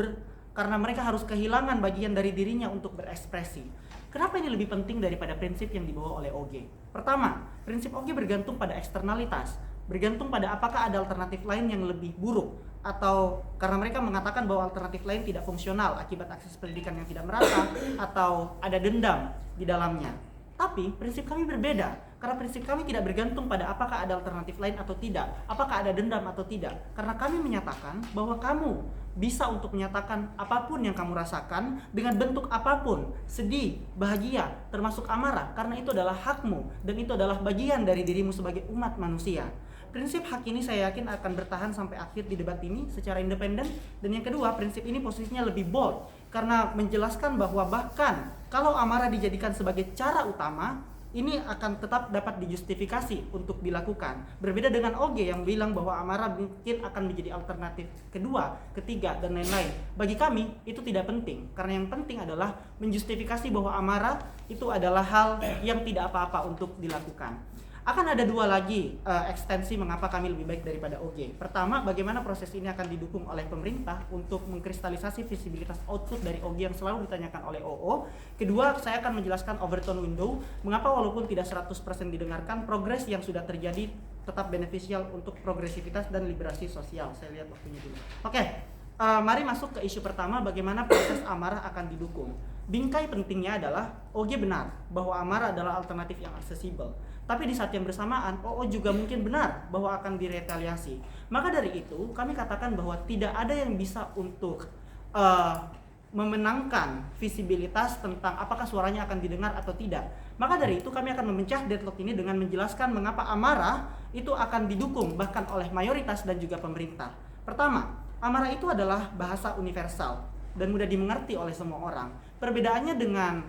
kehilangan bagian dari dirinya untuk berekspresi. Kenapa ini lebih penting daripada prinsip yang dibawa oleh OG? Pertama, prinsip OG bergantung pada eksternalitas, bergantung pada apakah ada alternatif lain yang lebih buruk, atau karena mereka mengatakan bahwa alternatif lain tidak fungsional akibat akses pendidikan yang tidak merata, atau ada dendam di dalamnya. Tapi prinsip kami berbeda, karena prinsip kami tidak bergantung pada apakah ada alternatif lain atau tidak, apakah ada dendam atau tidak. Karena kami menyatakan bahwa kamu bisa untuk menyatakan apapun yang kamu rasakan dengan bentuk apapun, sedih, bahagia, termasuk amarah, karena itu adalah hakmu dan itu adalah bagian dari dirimu sebagai umat manusia. Prinsip hak ini saya yakin akan bertahan sampai akhir di debat ini secara independen. Dan yang kedua, prinsip ini posisinya lebih bold karena menjelaskan bahwa bahkan kalau amarah dijadikan sebagai cara utama, ini akan tetap dapat dijustifikasi untuk dilakukan. Berbeda dengan OG yang bilang bahwa amarah mungkin akan menjadi alternatif kedua, ketiga, dan lain-lain. Bagi kami itu tidak penting, karena yang penting adalah menjustifikasi bahwa amarah itu adalah hal yang tidak apa-apa untuk dilakukan. Akan ada dua lagi ekstensi mengapa kami lebih baik daripada OG. Pertama, bagaimana proses ini akan didukung oleh pemerintah untuk mengkristalisasi visibilitas output dari OG yang selalu ditanyakan oleh OO. Kedua, saya akan menjelaskan overtone window, mengapa walaupun tidak 100% didengarkan, progres yang sudah terjadi tetap beneficial untuk progresivitas dan liberasi sosial. Saya lihat waktunya dulu. Oke, mari masuk ke isu pertama, bagaimana proses amarah akan didukung. Bingkai pentingnya adalah OG benar bahwa amarah adalah alternatif yang aksesibel. Tapi di saat yang bersamaan, OO juga mungkin benar bahwa akan diretaliasi. Maka dari itu, kami katakan bahwa tidak ada yang bisa untuk memenangkan visibilitas tentang apakah suaranya akan didengar atau tidak. Maka dari itu kami akan memecah deadlock ini dengan menjelaskan mengapa amarah itu akan didukung bahkan oleh mayoritas dan juga pemerintah. Pertama, amarah itu adalah bahasa universal dan mudah dimengerti oleh semua orang. Perbedaannya dengan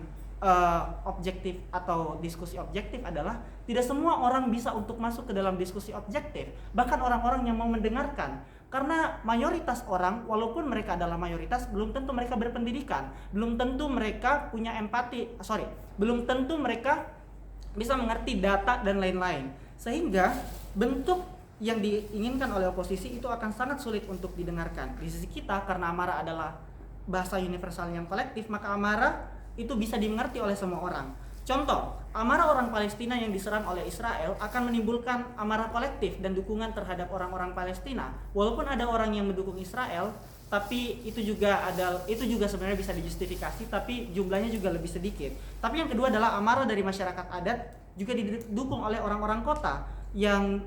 objektif atau diskusi objektif adalah tidak semua orang bisa untuk masuk ke dalam diskusi objektif, bahkan orang-orang yang mau mendengarkan. Karena mayoritas orang, walaupun mereka adalah mayoritas, belum tentu mereka berpendidikan, belum tentu mereka punya belum tentu mereka bisa mengerti data dan lain-lain. Sehingga bentuk yang diinginkan oleh oposisi itu akan sangat sulit untuk didengarkan. Di sisi kita, karena amarah adalah bahasa universal yang kolektif, maka amarah itu bisa dimengerti oleh semua orang. Contoh, amarah orang Palestina yang diserang oleh Israel akan menimbulkan amarah kolektif dan dukungan terhadap orang-orang Palestina. Walaupun ada orang yang mendukung Israel, tapi itu juga sebenarnya bisa dijustifikasi, tapi jumlahnya juga lebih sedikit. Tapi yang kedua adalah amarah dari masyarakat adat juga didukung oleh orang-orang kota yang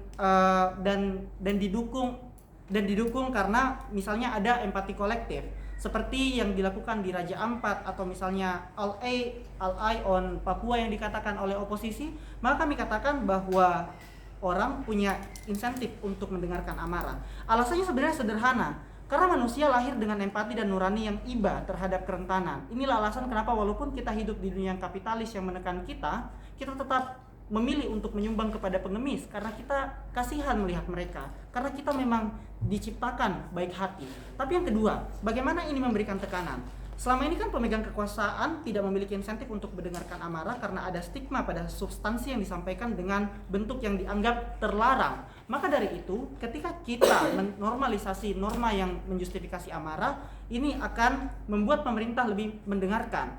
dan didukung karena misalnya ada empati kolektif. Seperti yang dilakukan di Raja Ampat atau misalnya Al-Ai on Papua yang dikatakan oleh oposisi, maka kami katakan bahwa orang punya insentif untuk mendengarkan amarah. Alasannya sebenarnya sederhana, karena manusia lahir dengan empati dan nurani yang iba terhadap kerentanan. Inilah alasan kenapa walaupun kita hidup di dunia yang kapitalis yang menekan kita tetap memilih untuk menyumbang kepada pengemis karena kita kasihan melihat mereka, karena kita memang diciptakan baik hati. Tapi yang kedua, bagaimana ini memberikan tekanan? Selama ini kan pemegang kekuasaan tidak memiliki insentif untuk mendengarkan amarah karena ada stigma pada substansi yang disampaikan dengan bentuk yang dianggap terlarang. Maka dari itu, ketika kita menormalisasi norma yang menjustifikasi amarah, ini akan membuat pemerintah lebih mendengarkan.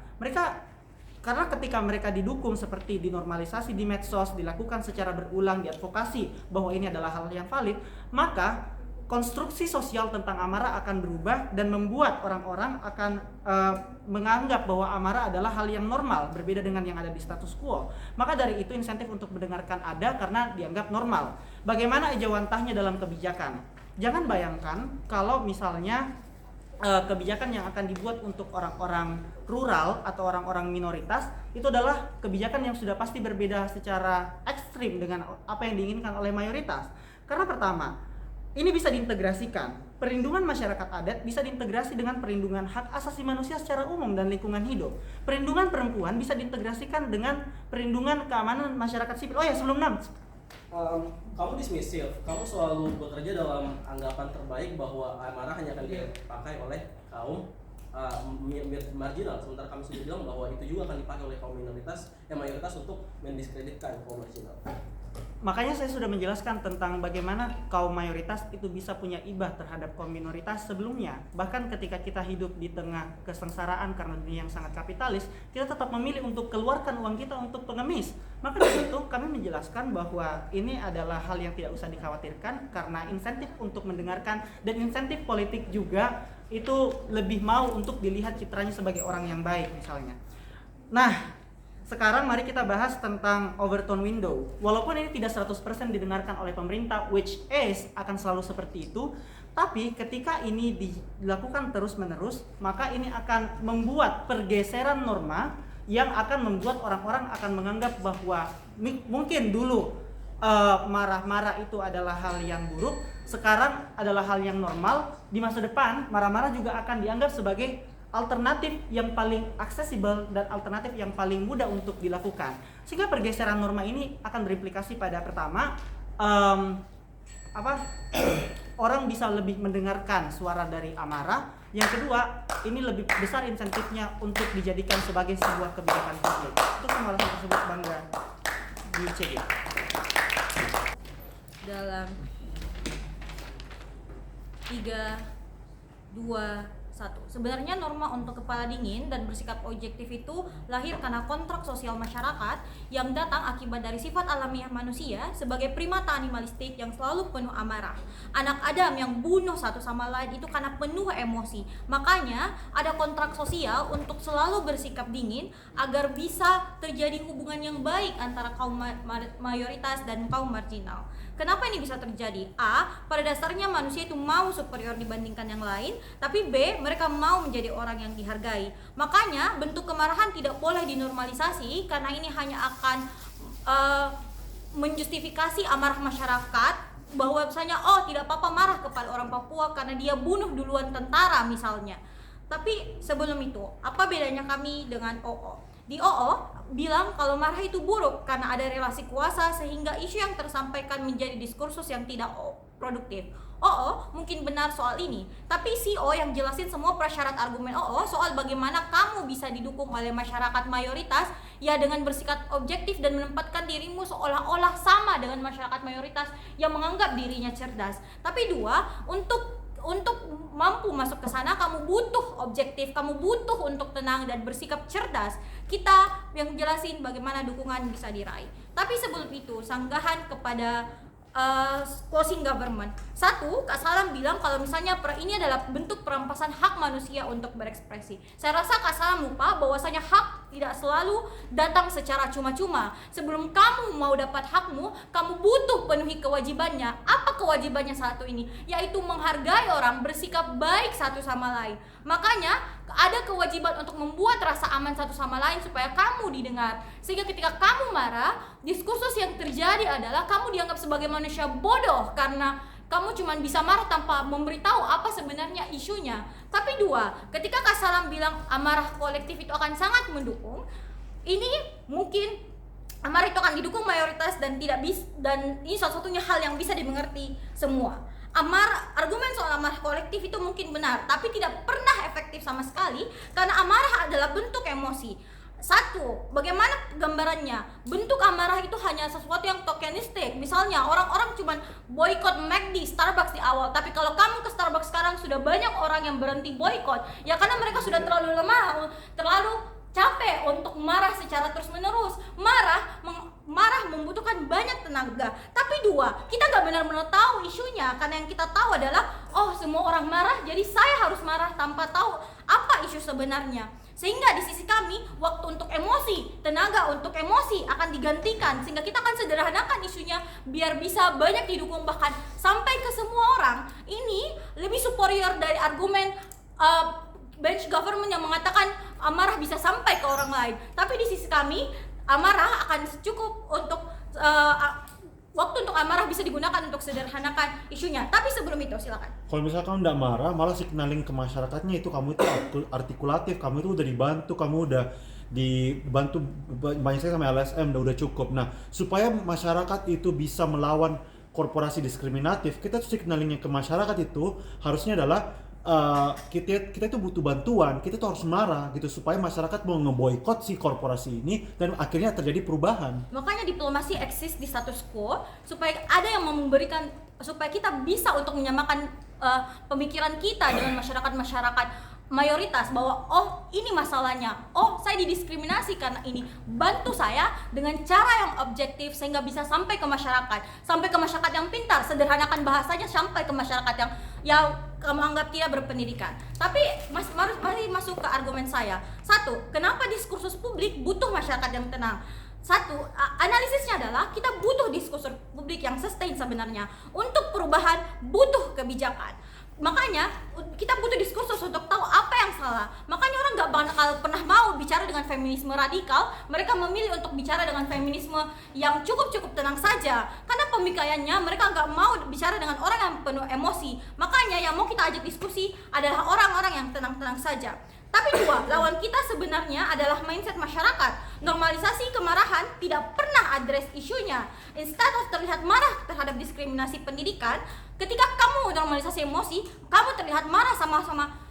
Karena ketika mereka didukung seperti dinormalisasi di medsos, dilakukan secara berulang, diadvokasi bahwa ini adalah hal yang valid, maka konstruksi sosial tentang amarah akan berubah dan membuat orang-orang akan menganggap bahwa amarah adalah hal yang normal, berbeda dengan yang ada di status quo. Maka dari itu insentif untuk mendengarkan ada karena dianggap normal. Bagaimana ejawantahnya dalam kebijakan? Jangan bayangkan kalau misalnya kebijakan yang akan dibuat untuk orang-orang rural atau orang-orang minoritas itu adalah kebijakan yang sudah pasti berbeda secara ekstrim dengan apa yang diinginkan oleh mayoritas. Karena pertama, ini bisa diintegrasikan. Perlindungan masyarakat adat bisa diintegrasi dengan perlindungan hak asasi manusia secara umum dan lingkungan hidup. Perlindungan perempuan bisa diintegrasikan dengan perlindungan keamanan masyarakat sipil. Oh ya, sebelum kamu dismissive, kamu selalu bekerja dalam anggapan terbaik bahwa amarah hanya akan dipakai oleh kaum marginal, sementara kami sudah bilang bahwa itu juga akan dipakai oleh kaum mayoritas untuk mendiskreditkan kaum marginal. Makanya saya sudah menjelaskan tentang bagaimana kaum mayoritas itu bisa punya ibah terhadap kaum minoritas sebelumnya. Bahkan ketika kita hidup di tengah kesengsaraan karena dunia yang sangat kapitalis, kita tetap memilih untuk keluarkan uang kita untuk pengemis. Maka dari itu kami menjelaskan bahwa ini adalah hal yang tidak usah dikhawatirkan karena insentif untuk mendengarkan dan insentif politik juga itu lebih mau untuk dilihat citranya sebagai orang yang baik misalnya. Nah, sekarang mari kita bahas tentang Overton window. Walaupun ini tidak 100% didengarkan oleh pemerintah, which is akan selalu seperti itu, tapi ketika ini dilakukan terus-menerus, maka ini akan membuat pergeseran norma yang akan membuat orang-orang akan menganggap bahwa mungkin dulu marah-marah itu adalah hal yang buruk, sekarang adalah hal yang normal. Di masa depan, marah-marah juga akan dianggap sebagai alternatif yang paling aksesibel dan alternatif yang paling mudah untuk dilakukan. Sehingga pergeseran norma ini akan berimplikasi pada pertama, orang bisa lebih mendengarkan suara dari amarah. Yang kedua, ini lebih besar insentifnya untuk dijadikan sebagai sebuah kebijakan publik. Itu alasan tersebut bangga di CG. Dalam 3, 2, 1. Sebenarnya norma untuk kepala dingin dan bersikap objektif itu lahir karena kontrak sosial masyarakat yang datang akibat dari sifat alamiah manusia sebagai primata animalistik yang selalu penuh amarah. Anak Adam yang bunuh satu sama lain itu karena penuh emosi. Makanya ada kontrak sosial untuk selalu bersikap dingin agar bisa terjadi hubungan yang baik antara kaum mayoritas dan kaum marginal. Kenapa ini bisa terjadi? A. Pada dasarnya manusia itu mau superior dibandingkan yang lain, tapi B. mereka mau menjadi orang yang dihargai. Makanya bentuk kemarahan tidak boleh dinormalisasi, karena ini hanya akan menjustifikasi amarah masyarakat, bahwa misalnya tidak apa-apa marah kepada orang Papua karena dia bunuh duluan tentara misalnya. Tapi sebelum itu, apa bedanya kami dengan OO? Di OO bilang kalau marah itu buruk karena ada relasi kuasa sehingga isu yang tersampaikan menjadi diskursus yang tidak produktif. OO mungkin benar soal ini, tapi CO yang jelasin semua prasyarat argumen OO soal bagaimana kamu bisa didukung oleh masyarakat mayoritas ya dengan bersikap objektif dan menempatkan dirimu seolah-olah sama dengan masyarakat mayoritas yang menganggap dirinya cerdas. Tapi dua, untuk mampu masuk ke sana kamu butuh objektif, kamu butuh untuk tenang dan bersikap cerdas. Kita yang jelasin bagaimana dukungan bisa diraih. Tapi sebelum itu, sanggahan kepada closing government. Satu, Kak Salam bilang kalau misalnya ini adalah bentuk perampasan hak manusia untuk berekspresi. Saya rasa Kak Salam lupa bahwasanya hak tidak selalu datang secara cuma-cuma. Sebelum kamu mau dapat hakmu, kamu butuh penuhi kewajibannya. Apa kewajibannya satu ini? Yaitu menghargai orang, bersikap baik satu sama lain. Makanya ada kewajiban untuk membuat rasa aman satu sama lain supaya kamu didengar. Sehingga ketika kamu marah, diskursus yang terjadi adalah kamu dianggap sebagai manusia bodoh karena kamu cuma bisa marah tanpa memberitahu apa sebenarnya isunya. Tapi dua, ketika Kak Salam bilang amarah kolektif itu akan sangat mendukung, ini mungkin amarah itu akan didukung mayoritas dan tidak bisa, dan ini salah satunya hal yang bisa dimengerti semua. Argumen soal amarah kolektif itu mungkin benar, tapi tidak pernah efektif sama sekali karena amarah adalah bentuk emosi. Satu, bagaimana gambarannya? Bentuk amarah itu hanya sesuatu yang tokenistik. Misalnya orang-orang cuman boykot McD, Starbucks di awal, tapi kalau kamu ke Starbucks sekarang sudah banyak orang yang berhenti boykot, ya karena mereka sudah terlalu lemah, terlalu capek untuk marah secara terus-menerus. Marah membutuhkan banyak tenaga. Tapi dua, kita nggak benar-benar tahu isunya, karena yang kita tahu adalah semua orang marah, jadi saya harus marah tanpa tahu apa isu sebenarnya. Sehingga di sisi kami, waktu untuk emosi, tenaga untuk emosi akan digantikan, sehingga kita akan sederhanakan isunya biar bisa banyak didukung, bahkan sampai ke semua orang. Ini lebih superior dari argumen bench government yang mengatakan amarah bisa sampai ke orang lain. Tapi di sisi kami, amarah akan cukup untuk waktu untuk amarah bisa digunakan untuk sederhanakan isunya. Tapi sebelum itu silakan. Kalau misalkan kamu nggak marah, malah signaling ke masyarakatnya itu kamu itu artikulatif, kamu itu udah dibantu, kamu udah dibantu banyak sekali sama LSM, udah cukup. Nah, supaya masyarakat itu bisa melawan korporasi diskriminatif, kita tuh signalingnya ke masyarakat itu harusnya adalah kita itu butuh bantuan, kita tuh harus marah gitu supaya masyarakat mau ngeboikot si korporasi ini dan akhirnya terjadi perubahan. Makanya diplomasi eksis di status quo supaya ada yang memberikan, supaya kita bisa untuk menyamakan pemikiran kita dengan masyarakat mayoritas bahwa ini masalahnya, saya didiskriminasi karena ini, bantu saya dengan cara yang objektif sehingga bisa sampai ke masyarakat yang pintar, sederhanakan bahasanya sampai ke masyarakat yang kamu anggap tidak berpendidikan. Tapi mari masuk ke argumen saya. Satu, kenapa diskursus publik butuh masyarakat yang tenang? Satu, analisisnya adalah kita butuh diskursus publik yang sustain sebenarnya. Untuk perubahan butuh kebijakan. Makanya kita butuh diskursus untuk tahu apa yang salah. Makanya orang gak bakal pernah mau bicara dengan feminisme radikal. Mereka memilih untuk bicara dengan feminisme yang cukup tenang saja. Karena pemikirannya mereka gak mau bicara dengan orang yang penuh emosi. Makanya yang mau kita ajak diskusi adalah orang-orang yang tenang-tenang saja. Tapi dua, lawan kita sebenarnya adalah mindset masyarakat. Normalisasi kemarahan tidak pernah address isunya. Instead of terlihat marah terhadap diskriminasi pendidikan, ketika kamu normalisasi emosi, kamu terlihat marah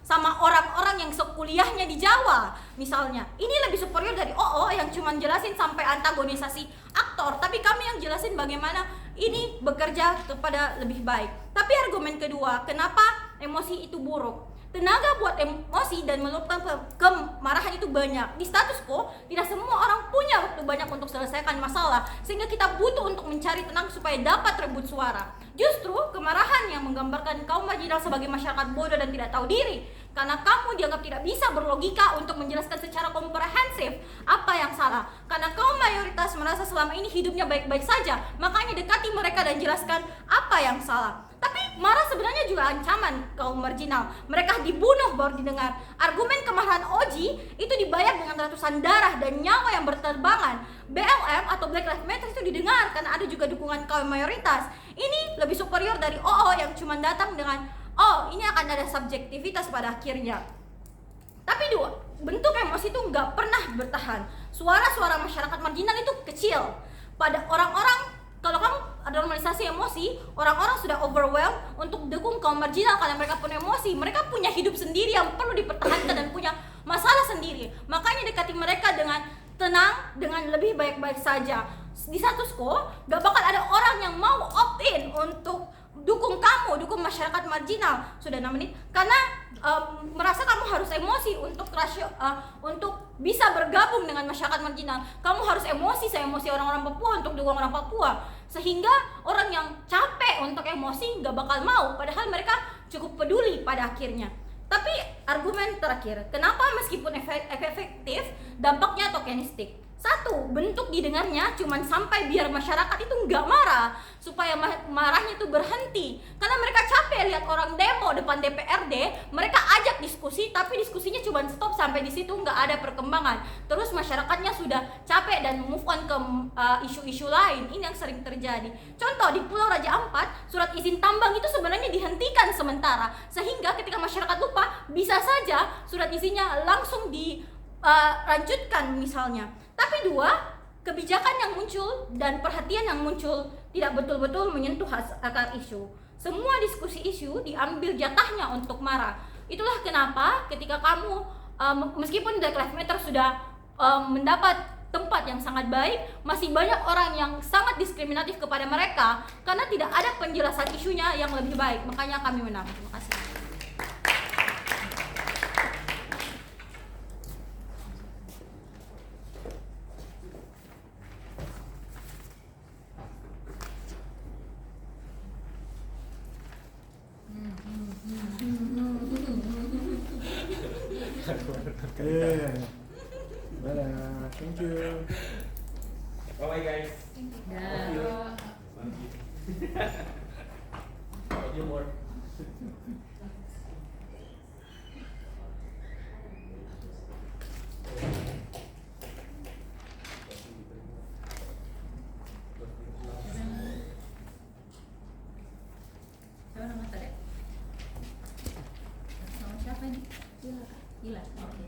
sama orang-orang yang sekuliahnya di Jawa. Misalnya, ini lebih superior dari OO yang cuma jelasin sampai antagonisasi aktor, tapi kami yang jelasin bagaimana ini bekerja kepada lebih baik. Tapi argumen kedua, kenapa emosi itu buruk? Tenaga buat emosi dan meluapkan kemarahan itu banyak. Di status quo, tidak semua orang punya waktu banyak untuk selesaikan masalah, sehingga kita butuh untuk mencari tenang supaya dapat rebut suara. Justru kemarahan yang menggambarkan kaum marginal sebagai masyarakat bodoh dan tidak tahu diri, karena kamu dianggap tidak bisa berlogika untuk menjelaskan secara komprehensif apa yang salah. Karena kaum mayoritas merasa selama ini hidupnya baik-baik saja, makanya dekati mereka dan jelaskan apa yang salah. Tapi marah sebenarnya juga ancaman kaum marginal. Mereka dibunuh baru didengar. Argumen kemarahan Oji itu dibayar dengan ratusan darah dan nyawa yang berterbangan. BLM atau Black Lives Matter itu didengar karena ada juga dukungan kaum mayoritas. Ini lebih superior dari OO yang cuma datang dengan ini akan ada subjektivitas pada akhirnya. Tapi bentuk emosi itu nggak pernah bertahan. Suara-suara masyarakat marginal itu kecil. Pada orang-orang, kalau kamu ada normalisasi emosi, orang-orang sudah overwhelmed untuk dukung kaum marginal karena mereka punya emosi. Mereka punya hidup sendiri yang perlu dipertahankan dan punya masalah sendiri. Makanya dekati mereka dengan tenang, dengan lebih baik-baik saja. Di satu sko, gak bakal ada orang yang mau opt-in untuk dukung kamu, dukung masyarakat marginal. Sudah 6 menit. Karena merasa kamu harus emosi untuk bisa bergabung dengan masyarakat marginal. Kamu harus emosi, se-emosi orang-orang Papua untuk dukung orang Papua. Sehingga orang yang capek untuk emosi gak bakal mau, padahal mereka cukup peduli pada akhirnya. Tapi argumen terakhir, kenapa meskipun efektif, dampaknya tokenistik? Satu, bentuk didengarnya cuman sampai biar masyarakat itu nggak marah, supaya marahnya itu berhenti. Karena mereka capek lihat orang demo depan DPRD, mereka ajak diskusi, tapi diskusinya cuma stop sampai di situ, nggak ada perkembangan. Terus masyarakatnya sudah capek dan move on ke isu-isu lain. Ini yang sering terjadi. Contoh di Pulau Raja Ampat, surat izin tambang itu sebenarnya dihentikan sementara, sehingga ketika masyarakat lupa, bisa saja surat izinnya langsung dilanjutkan misalnya. Tapi kebijakan yang muncul dan perhatian yang muncul tidak betul-betul menyentuh akar isu. Semua diskusi isu diambil jatahnya untuk marah. Itulah kenapa ketika kamu meskipun Black Lives Matter sudah mendapat tempat yang sangat baik, masih banyak orang yang sangat diskriminatif kepada mereka karena tidak ada penjelasan isunya yang lebih baik. Makanya kami menang. Terima kasih. Oke. Dadah. Thank you. Bye guys. You more. Siapa ini? Gila. Oke.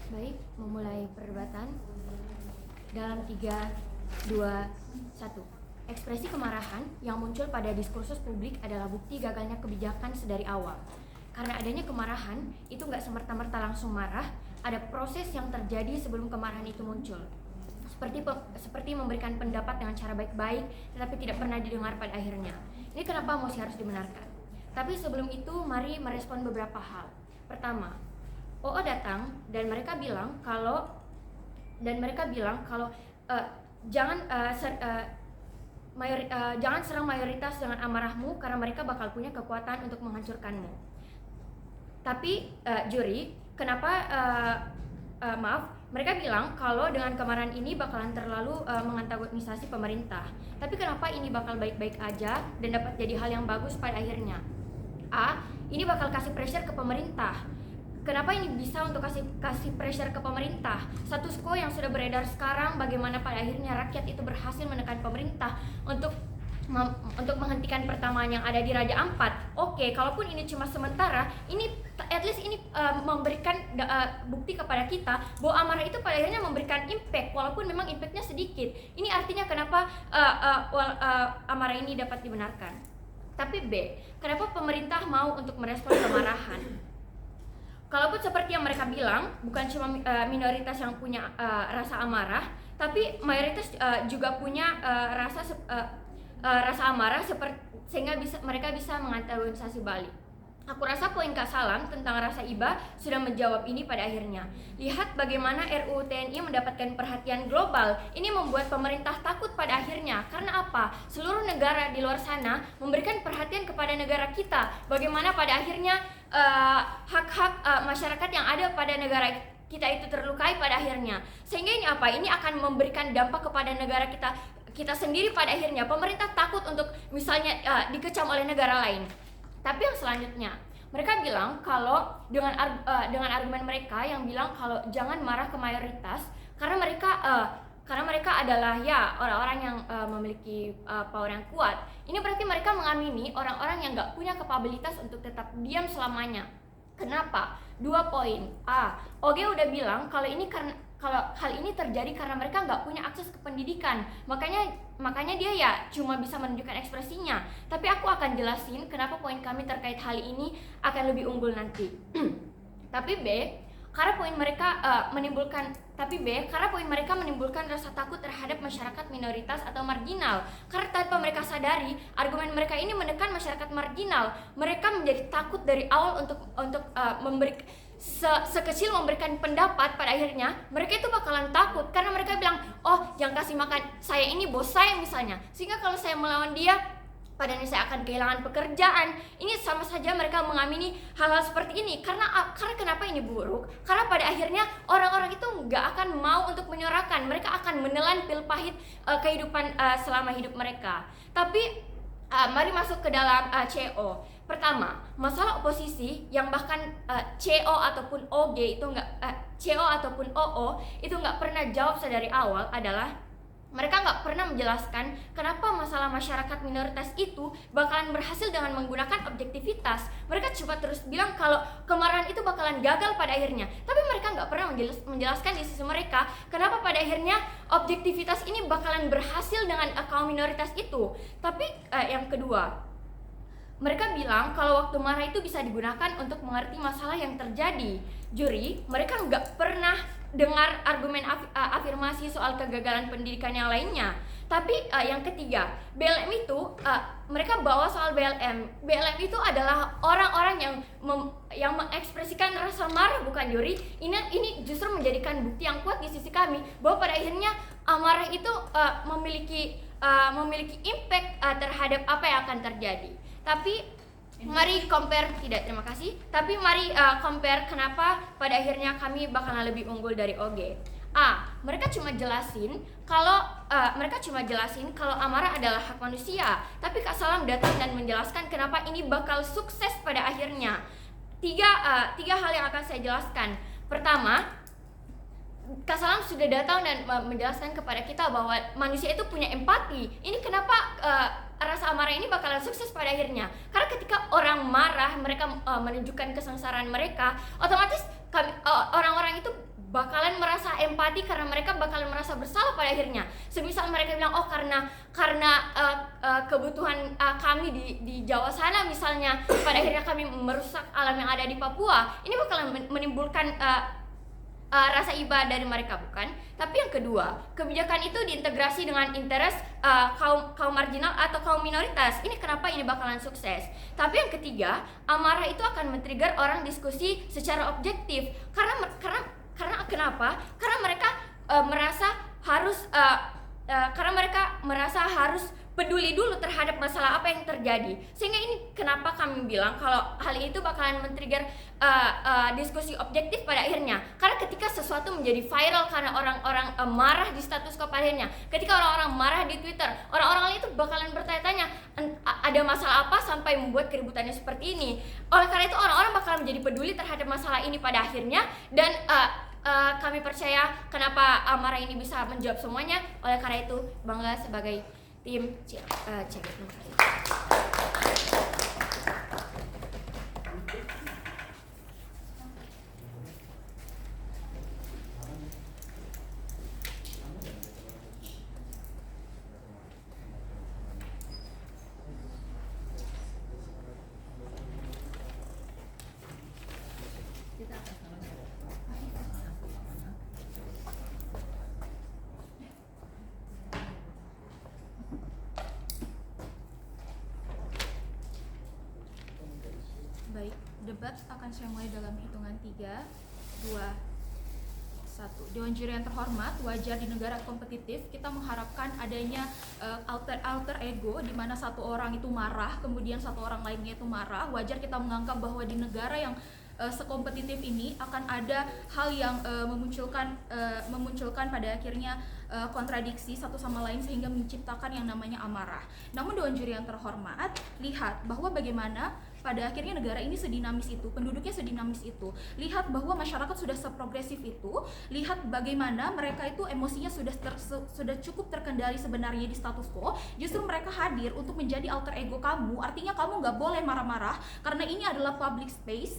Baik, memulai perdebatan dalam 3, 2, 1. Ekspresi kemarahan yang muncul pada diskursus publik adalah bukti gagalnya kebijakan sedari awal. Karena adanya kemarahan, itu nggak semerta-merta langsung marah, ada proses yang terjadi sebelum kemarahan itu muncul. Seperti memberikan pendapat dengan cara baik-baik, tetapi tidak pernah didengar pada akhirnya. Ini kenapa emosi harus dibenarkan. Tapi sebelum itu, mari merespon beberapa hal. Pertama, OO datang dan mereka bilang kalau jangan serang mayoritas dengan amarahmu karena mereka bakal punya kekuatan untuk menghancurkanmu. Tapi juri, kenapa mereka bilang kalau dengan kemarahan ini bakalan terlalu mengantagonisasi pemerintah. Tapi kenapa ini bakal baik-baik aja dan dapat jadi hal yang bagus pada akhirnya? Ini bakal kasih pressure ke pemerintah. Kenapa ini bisa untuk kasih pressure ke pemerintah? Status quo yang sudah beredar sekarang, bagaimana pada akhirnya rakyat itu berhasil menekan pemerintah untuk menghentikan pertamaan yang ada di Raja Ampat. Oke, kalaupun ini cuma sementara, ini at least ini memberikan bukti kepada kita bahwa amarah itu pada akhirnya memberikan impact, walaupun memang impactnya sedikit. Ini artinya kenapa amarah ini dapat dibenarkan. Tapi B, kenapa pemerintah mau untuk merespon kemarahan? Kalaupun seperti yang mereka bilang, bukan cuma minoritas yang punya rasa amarah, tapi mayoritas juga punya rasa amarah sehingga mereka bisa mengantagonisasi balik. Aku rasa poin Kak Salam tentang rasa iba sudah menjawab ini pada akhirnya. Lihat bagaimana RUU TNI mendapatkan perhatian global. Ini membuat pemerintah takut pada akhirnya. Karena apa? Seluruh negara di luar sana memberikan perhatian kepada negara kita. Bagaimana pada akhirnya hak-hak masyarakat yang ada pada negara kita itu terlukai pada akhirnya. Sehingga ini apa? Ini akan memberikan dampak kepada negara kita sendiri pada akhirnya. Pemerintah takut untuk misalnya dikecam oleh negara lain. Tapi yang selanjutnya, mereka bilang kalau dengan argumen mereka yang bilang kalau jangan marah ke mayoritas karena mereka adalah ya orang-orang yang memiliki power yang kuat. Ini berarti mereka mengamini orang-orang yang nggak punya kapabilitas untuk tetap diam selamanya. Kenapa? 2 poin. Oge udah bilang kalau hal ini terjadi karena mereka nggak punya akses ke pendidikan, makanya dia ya cuma bisa menunjukkan ekspresinya. Tapi aku akan jelasin kenapa poin kami terkait hal ini akan lebih unggul nanti. Tapi B, karena poin mereka menimbulkan rasa takut terhadap masyarakat minoritas atau marginal. Karena tanpa mereka sadari, argumen mereka ini menekan masyarakat marginal. Mereka menjadi takut dari awal untuk sekecil memberikan pendapat. Pada akhirnya mereka itu bakalan takut karena mereka bilang, oh yang kasih makan saya ini bos saya misalnya, sehingga kalau saya melawan dia padahal saya akan kehilangan pekerjaan. Ini sama saja mereka mengamini hal-hal seperti ini. Karena kenapa ini buruk? Karena pada akhirnya orang-orang itu nggak akan mau untuk menyuarakan. Mereka akan menelan pil pahit kehidupan selama hidup mereka. Tapi mari masuk ke dalam CO. Pertama, masalah oposisi yang bahkan CO ataupun OG itu CO ataupun OO itu nggak pernah jawab sedari awal adalah mereka nggak pernah menjelaskan kenapa masalah masyarakat minoritas itu bakalan berhasil dengan menggunakan objektivitas. Mereka cuma terus bilang kalau kemarahan itu bakalan gagal pada akhirnya. Tapi mereka nggak pernah menjelaskan di sisi mereka kenapa pada akhirnya objektivitas ini bakalan berhasil dengan kaum minoritas itu. Tapi yang kedua, mereka bilang kalau waktu marah itu bisa digunakan untuk mengerti masalah yang terjadi. Juri, mereka nggak pernah dengar argumen afirmasi soal kegagalan pendidikan yang lainnya. Tapi yang ketiga, BLM itu mereka bawa soal BLM. BLM itu adalah orang-orang yang mengekspresikan rasa marah, bukan Juri. Ini justru menjadikan bukti yang kuat di sisi kami bahwa pada akhirnya amarah itu memiliki impact terhadap apa yang akan terjadi. Tapi mari compare, tidak terima kasih. Tapi mari compare kenapa pada akhirnya kami bakalan lebih unggul dari OG. Mereka cuma jelasin kalau amarah adalah hak manusia. Tapi Kak Salam datang dan menjelaskan kenapa ini bakal sukses pada akhirnya. Tiga hal yang akan saya jelaskan. Pertama, Kak Salam sudah datang dan menjelaskan kepada kita bahwa manusia itu punya empati. Ini kenapa rasa amarah ini bakalan sukses pada akhirnya. Karena ketika orang marah, mereka menunjukkan kesengsaraan mereka, otomatis orang-orang itu bakalan merasa empati karena mereka bakalan merasa bersalah pada akhirnya. Semisal mereka bilang, oh karena kebutuhan kami di Jawa sana misalnya, pada akhirnya kami merusak alam yang ada di Papua. Ini bakalan menimbulkan rasa iba dari mereka, bukan? Tapi yang kedua, kebijakan itu diintegrasi dengan interest kaum marginal atau kaum minoritas. Ini kenapa ini bakalan sukses. Tapi yang ketiga, amarah itu akan men-trigger orang diskusi secara objektif. Karena kenapa? Karena mereka merasa harus peduli dulu terhadap masalah apa yang terjadi. Sehingga ini kenapa kami bilang kalau hal itu bakalan men-trigger diskusi objektif pada akhirnya. Karena ketika sesuatu menjadi viral karena orang-orang marah di status pada akhirnya, ketika orang-orang marah di Twitter, orang-orang itu bakalan bertanya-tanya ada masalah apa sampai membuat keributannya seperti ini. Oleh karena itu orang-orang bakalan menjadi peduli terhadap masalah ini pada akhirnya. Dan kami percaya kenapa amarah ini bisa menjawab semuanya. Oleh karena itu bangga sebagai tim CG. Terima kasih. Debat akan saya mulai dalam hitungan 3, 2, 1. Dewan juri yang terhormat, wajar di negara kompetitif kita mengharapkan adanya alter ego di mana satu orang itu marah, kemudian satu orang lainnya itu marah. Wajar kita menganggap bahwa di negara yang sekompetitif ini akan ada hal yang memunculkan pada akhirnya kontradiksi satu sama lain sehingga menciptakan yang namanya amarah. Namun Dewan Juri yang terhormat, lihat bahwa bagaimana pada akhirnya negara ini sedinamis itu, penduduknya sedinamis itu. Lihat bahwa masyarakat sudah seprogresif itu, lihat bagaimana mereka itu emosinya sudah cukup terkendali sebenarnya di status quo. Justru mereka hadir untuk menjadi alter ego kamu. Artinya kamu nggak boleh marah-marah karena ini adalah public space.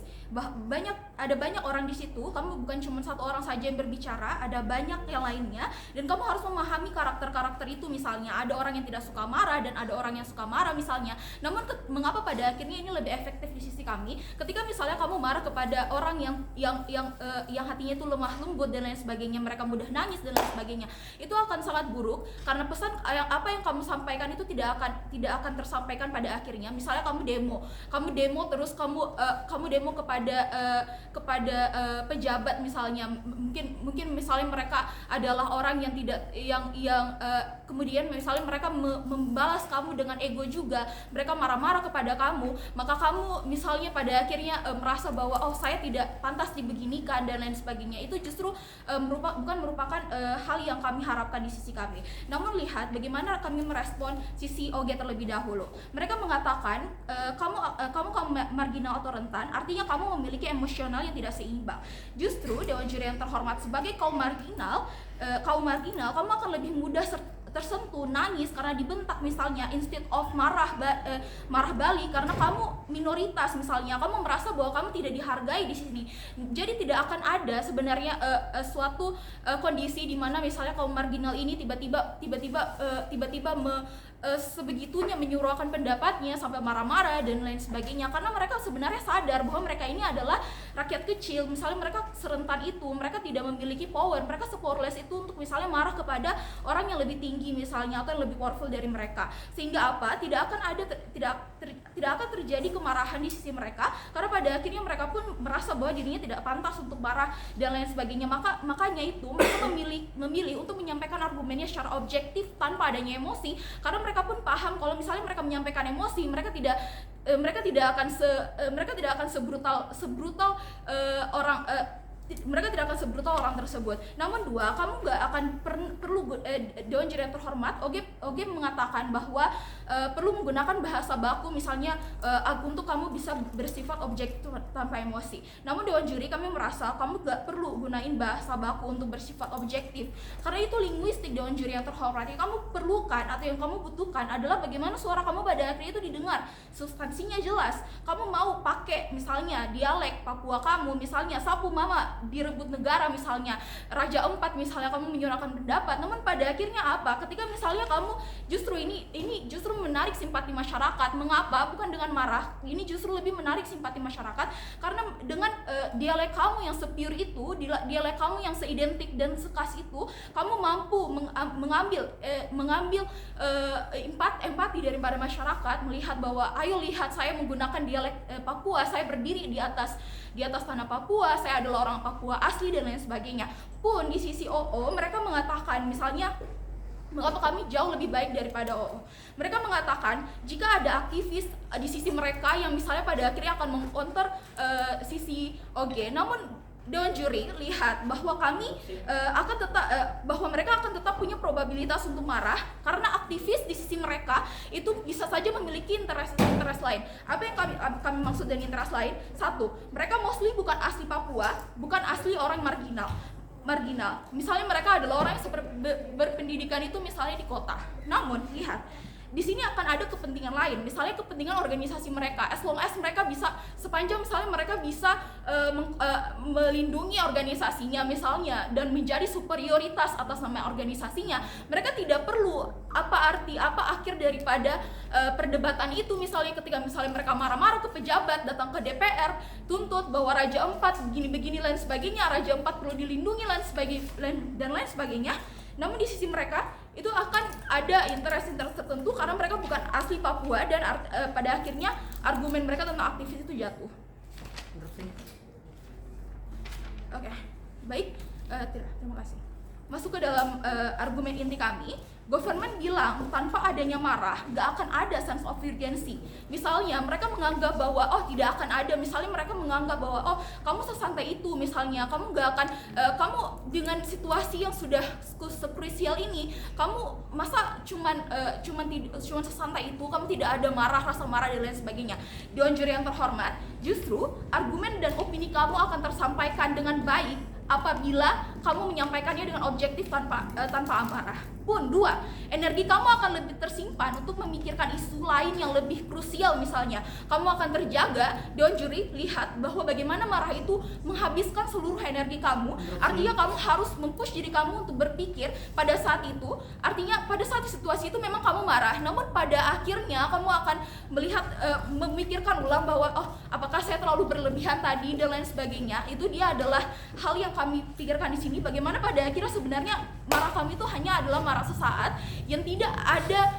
Ada banyak orang di situ. Kamu bukan cuma satu orang saja yang berbicara, ada banyak yang lainnya. Dan kamu harus memahami karakter-karakter itu. Misalnya ada orang yang tidak suka marah dan ada orang yang suka marah misalnya. Namun mengapa pada akhirnya ini lebih efektif di sisi kami? Ketika misalnya kamu marah kepada orang yang hatinya itu lemah lembut dan lain sebagainya, mereka mudah nangis dan lain sebagainya, itu akan sangat buruk karena pesan apa yang kamu sampaikan itu tidak akan tersampaikan pada akhirnya. Misalnya kamu demo terus kamu demo kepada pejabat misalnya, mungkin misalnya mereka adalah orang yang kemudian misalnya mereka membalas kamu dengan ego juga, mereka marah-marah kepada kamu, maka kamu misalnya pada akhirnya merasa bahwa saya tidak pantas dibeginikan dan lain sebagainya. Itu justru bukan merupakan hal yang kami harapkan di sisi kami. Namun lihat bagaimana kami merespon sisi OG terlebih dahulu. Mereka mengatakan kamu marginal atau rentan, artinya kamu memiliki emosional yang tidak seimbang. Justru Dewan Juri yang terhormat, sebagai kaum marginal, kamu akan lebih mudah tersentuh, nangis karena dibentak misalnya, instead of marah balik karena kamu minoritas misalnya, kamu merasa bahwa kamu tidak dihargai di sini. Jadi tidak akan ada sebenarnya suatu kondisi di mana misalnya kaum marginal ini tiba-tiba sebegitunya menyuarakan pendapatnya sampai marah-marah dan lain sebagainya, karena mereka sebenarnya sadar bahwa mereka ini adalah rakyat kecil. Misalnya mereka serentan itu, mereka tidak memiliki power, mereka se-powerless itu untuk misalnya marah kepada orang yang lebih tinggi misalnya atau yang lebih powerful dari mereka, sehingga tidak akan terjadi kemarahan di sisi mereka, karena pada akhirnya mereka pun merasa bahwa dirinya tidak pantas untuk marah dan lain sebagainya. Makanya itu mereka memilih untuk menyampaikan argumennya secara objektif tanpa adanya emosi, karena mereka pun paham kalau misalnya mereka menyampaikan emosi, mereka tidak akan sebrutal orang tersebut. Namun dua, kamu nggak akan perlu Dewan Juri yang terhormat, OG mengatakan bahwa perlu menggunakan bahasa baku misalnya untuk kamu bisa bersifat objektif tanpa emosi. Namun Dewan Juri kami merasa kamu nggak perlu gunain bahasa baku untuk bersifat objektif, karena itu linguistik. Dewan Juri yang terhormat, yang kamu perlukan atau yang kamu butuhkan adalah bagaimana suara kamu pada akhirnya itu didengar, substansinya jelas. Kamu mau pakai misalnya dialek Papua kamu, misalnya sapu mama direbut negara misalnya, Raja Empat misalnya, kamu menyuarakan pendapat. Namun pada akhirnya apa? Ketika misalnya kamu justru ini justru menarik simpati masyarakat. Mengapa? Bukan dengan marah. Ini justru lebih menarik simpati masyarakat karena dengan dialek kamu yang sepure itu, dialek kamu yang seidentik dan sekas itu, kamu mampu mengambil empati daripada masyarakat, melihat bahwa ayo lihat saya menggunakan dialek Papua, saya berdiri di atas tanah Papua, saya adalah orang Papua asli dan lain sebagainya. Pun di sisi OO mereka mengatakan misalnya, mengapa kami jauh lebih baik daripada OO? Mereka mengatakan jika ada aktivis di sisi mereka yang misalnya pada akhirnya akan mengcounter sisi OG, namun Dewan Juri lihat bahwa kami bahwa mereka akan tetap punya probabilitas untuk marah karena aktivis di sisi mereka itu bisa saja memiliki interest lain. Apa yang kami maksud dengan interest lain? Satu, mereka mostly bukan asli Papua, bukan asli orang marginal. Misalnya mereka adalah orang yang berpendidikan itu misalnya di kota. Namun lihat, di sini akan ada kepentingan lain, misalnya kepentingan organisasi mereka. As long as mereka bisa, sepanjang misalnya mereka bisa melindungi organisasinya misalnya dan menjadi superioritas atas nama organisasinya, mereka tidak perlu apa akhir daripada perdebatan itu. Misalnya ketika misalnya mereka marah-marah ke pejabat, datang ke DPR, tuntut bahwa Raja Empat begini lain sebagainya, Raja Empat perlu dilindungi dan lain sebagainya. Namun di sisi mereka itu akan ada interest tertentu karena mereka bukan asli Papua dan pada akhirnya argumen mereka tentang aktivis itu jatuh. Oke, baik. Terima kasih. Masuk ke dalam argumen inti kami, government bilang tanpa adanya marah gak akan ada sense of urgency. Misalnya mereka menganggap bahwa tidak akan ada. Misalnya mereka menganggap bahwa kamu sesantai itu, misalnya kamu gak akan kamu dengan situasi yang sudah sekrusial ini, kamu masa cuman sesantai itu, kamu tidak ada marah, rasa marah dan lain sebagainya. Dewan juri yang terhormat, justru argumen dan opini kamu akan tersampaikan dengan baik apabila kamu menyampaikannya dengan objektif tanpa amarah. Pun dua, energi kamu akan lebih tersimpan untuk memikirkan isu lain yang lebih krusial. Misalnya kamu akan terjaga. Dewan juri lihat bahwa bagaimana marah itu menghabiskan seluruh energi kamu. Artinya kamu harus mempush diri kamu untuk berpikir pada saat itu. Artinya pada saat situasi itu memang kamu marah, namun pada akhirnya kamu akan melihat memikirkan ulang bahwa apakah saya terlalu berlebihan tadi dan lain sebagainya. Itu dia adalah hal yang kami pikirkan di sini, bagaimana pada akhirnya sebenarnya marah kami itu hanya adalah marah sesaat yang tidak ada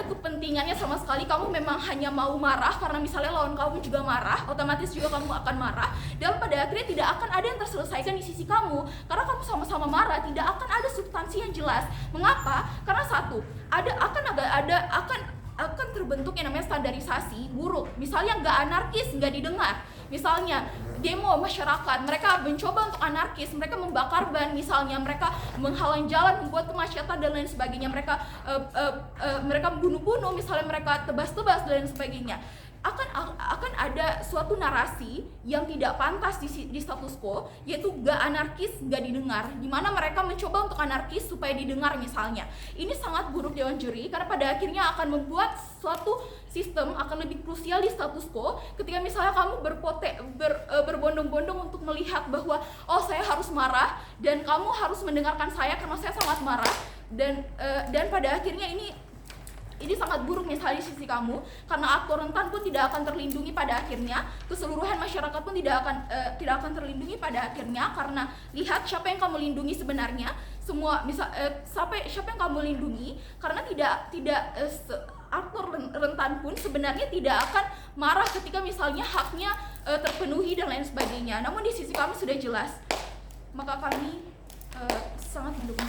kepentingannya sama sekali. Kamu memang hanya mau marah karena misalnya lawan kamu juga marah, otomatis juga kamu akan marah, dan pada akhirnya tidak akan ada yang terselesaikan di sisi kamu karena kamu sama-sama marah, tidak akan ada substansi yang jelas. Mengapa? Karena satu, akan terbentuk yang namanya standarisasi buruk. Misalnya nggak anarkis, nggak didengar. Misalnya demo masyarakat, mereka mencoba untuk anarkis, mereka membakar ban, misalnya mereka menghalang jalan, membuat kemacetan dan lain sebagainya, mereka bunuh-bunuh, misalnya mereka tebas-tebas dan lain sebagainya. Akan ada suatu narasi yang tidak pantas di status quo, yaitu gak anarkis, gak didengar, di mana mereka mencoba untuk anarkis supaya didengar misalnya. Ini sangat buruk Dewan Juri karena pada akhirnya akan membuat suatu sistem akan lebih krusial di status quo ketika misalnya kamu berbondong-bondong untuk melihat bahwa saya harus marah dan kamu harus mendengarkan saya karena saya sangat marah, dan pada akhirnya ini sangat buruk misalnya di sisi kamu, karena aktor rentan pun tidak akan terlindungi pada akhirnya, keseluruhan masyarakat pun tidak akan terlindungi pada akhirnya, karena lihat siapa yang kamu lindungi sebenarnya, siapa yang kamu lindungi, karena aktor rentan pun sebenarnya tidak akan marah ketika misalnya haknya terpenuhi dan lain sebagainya. Namun di sisi kami sudah jelas, maka kami sangat mendukung.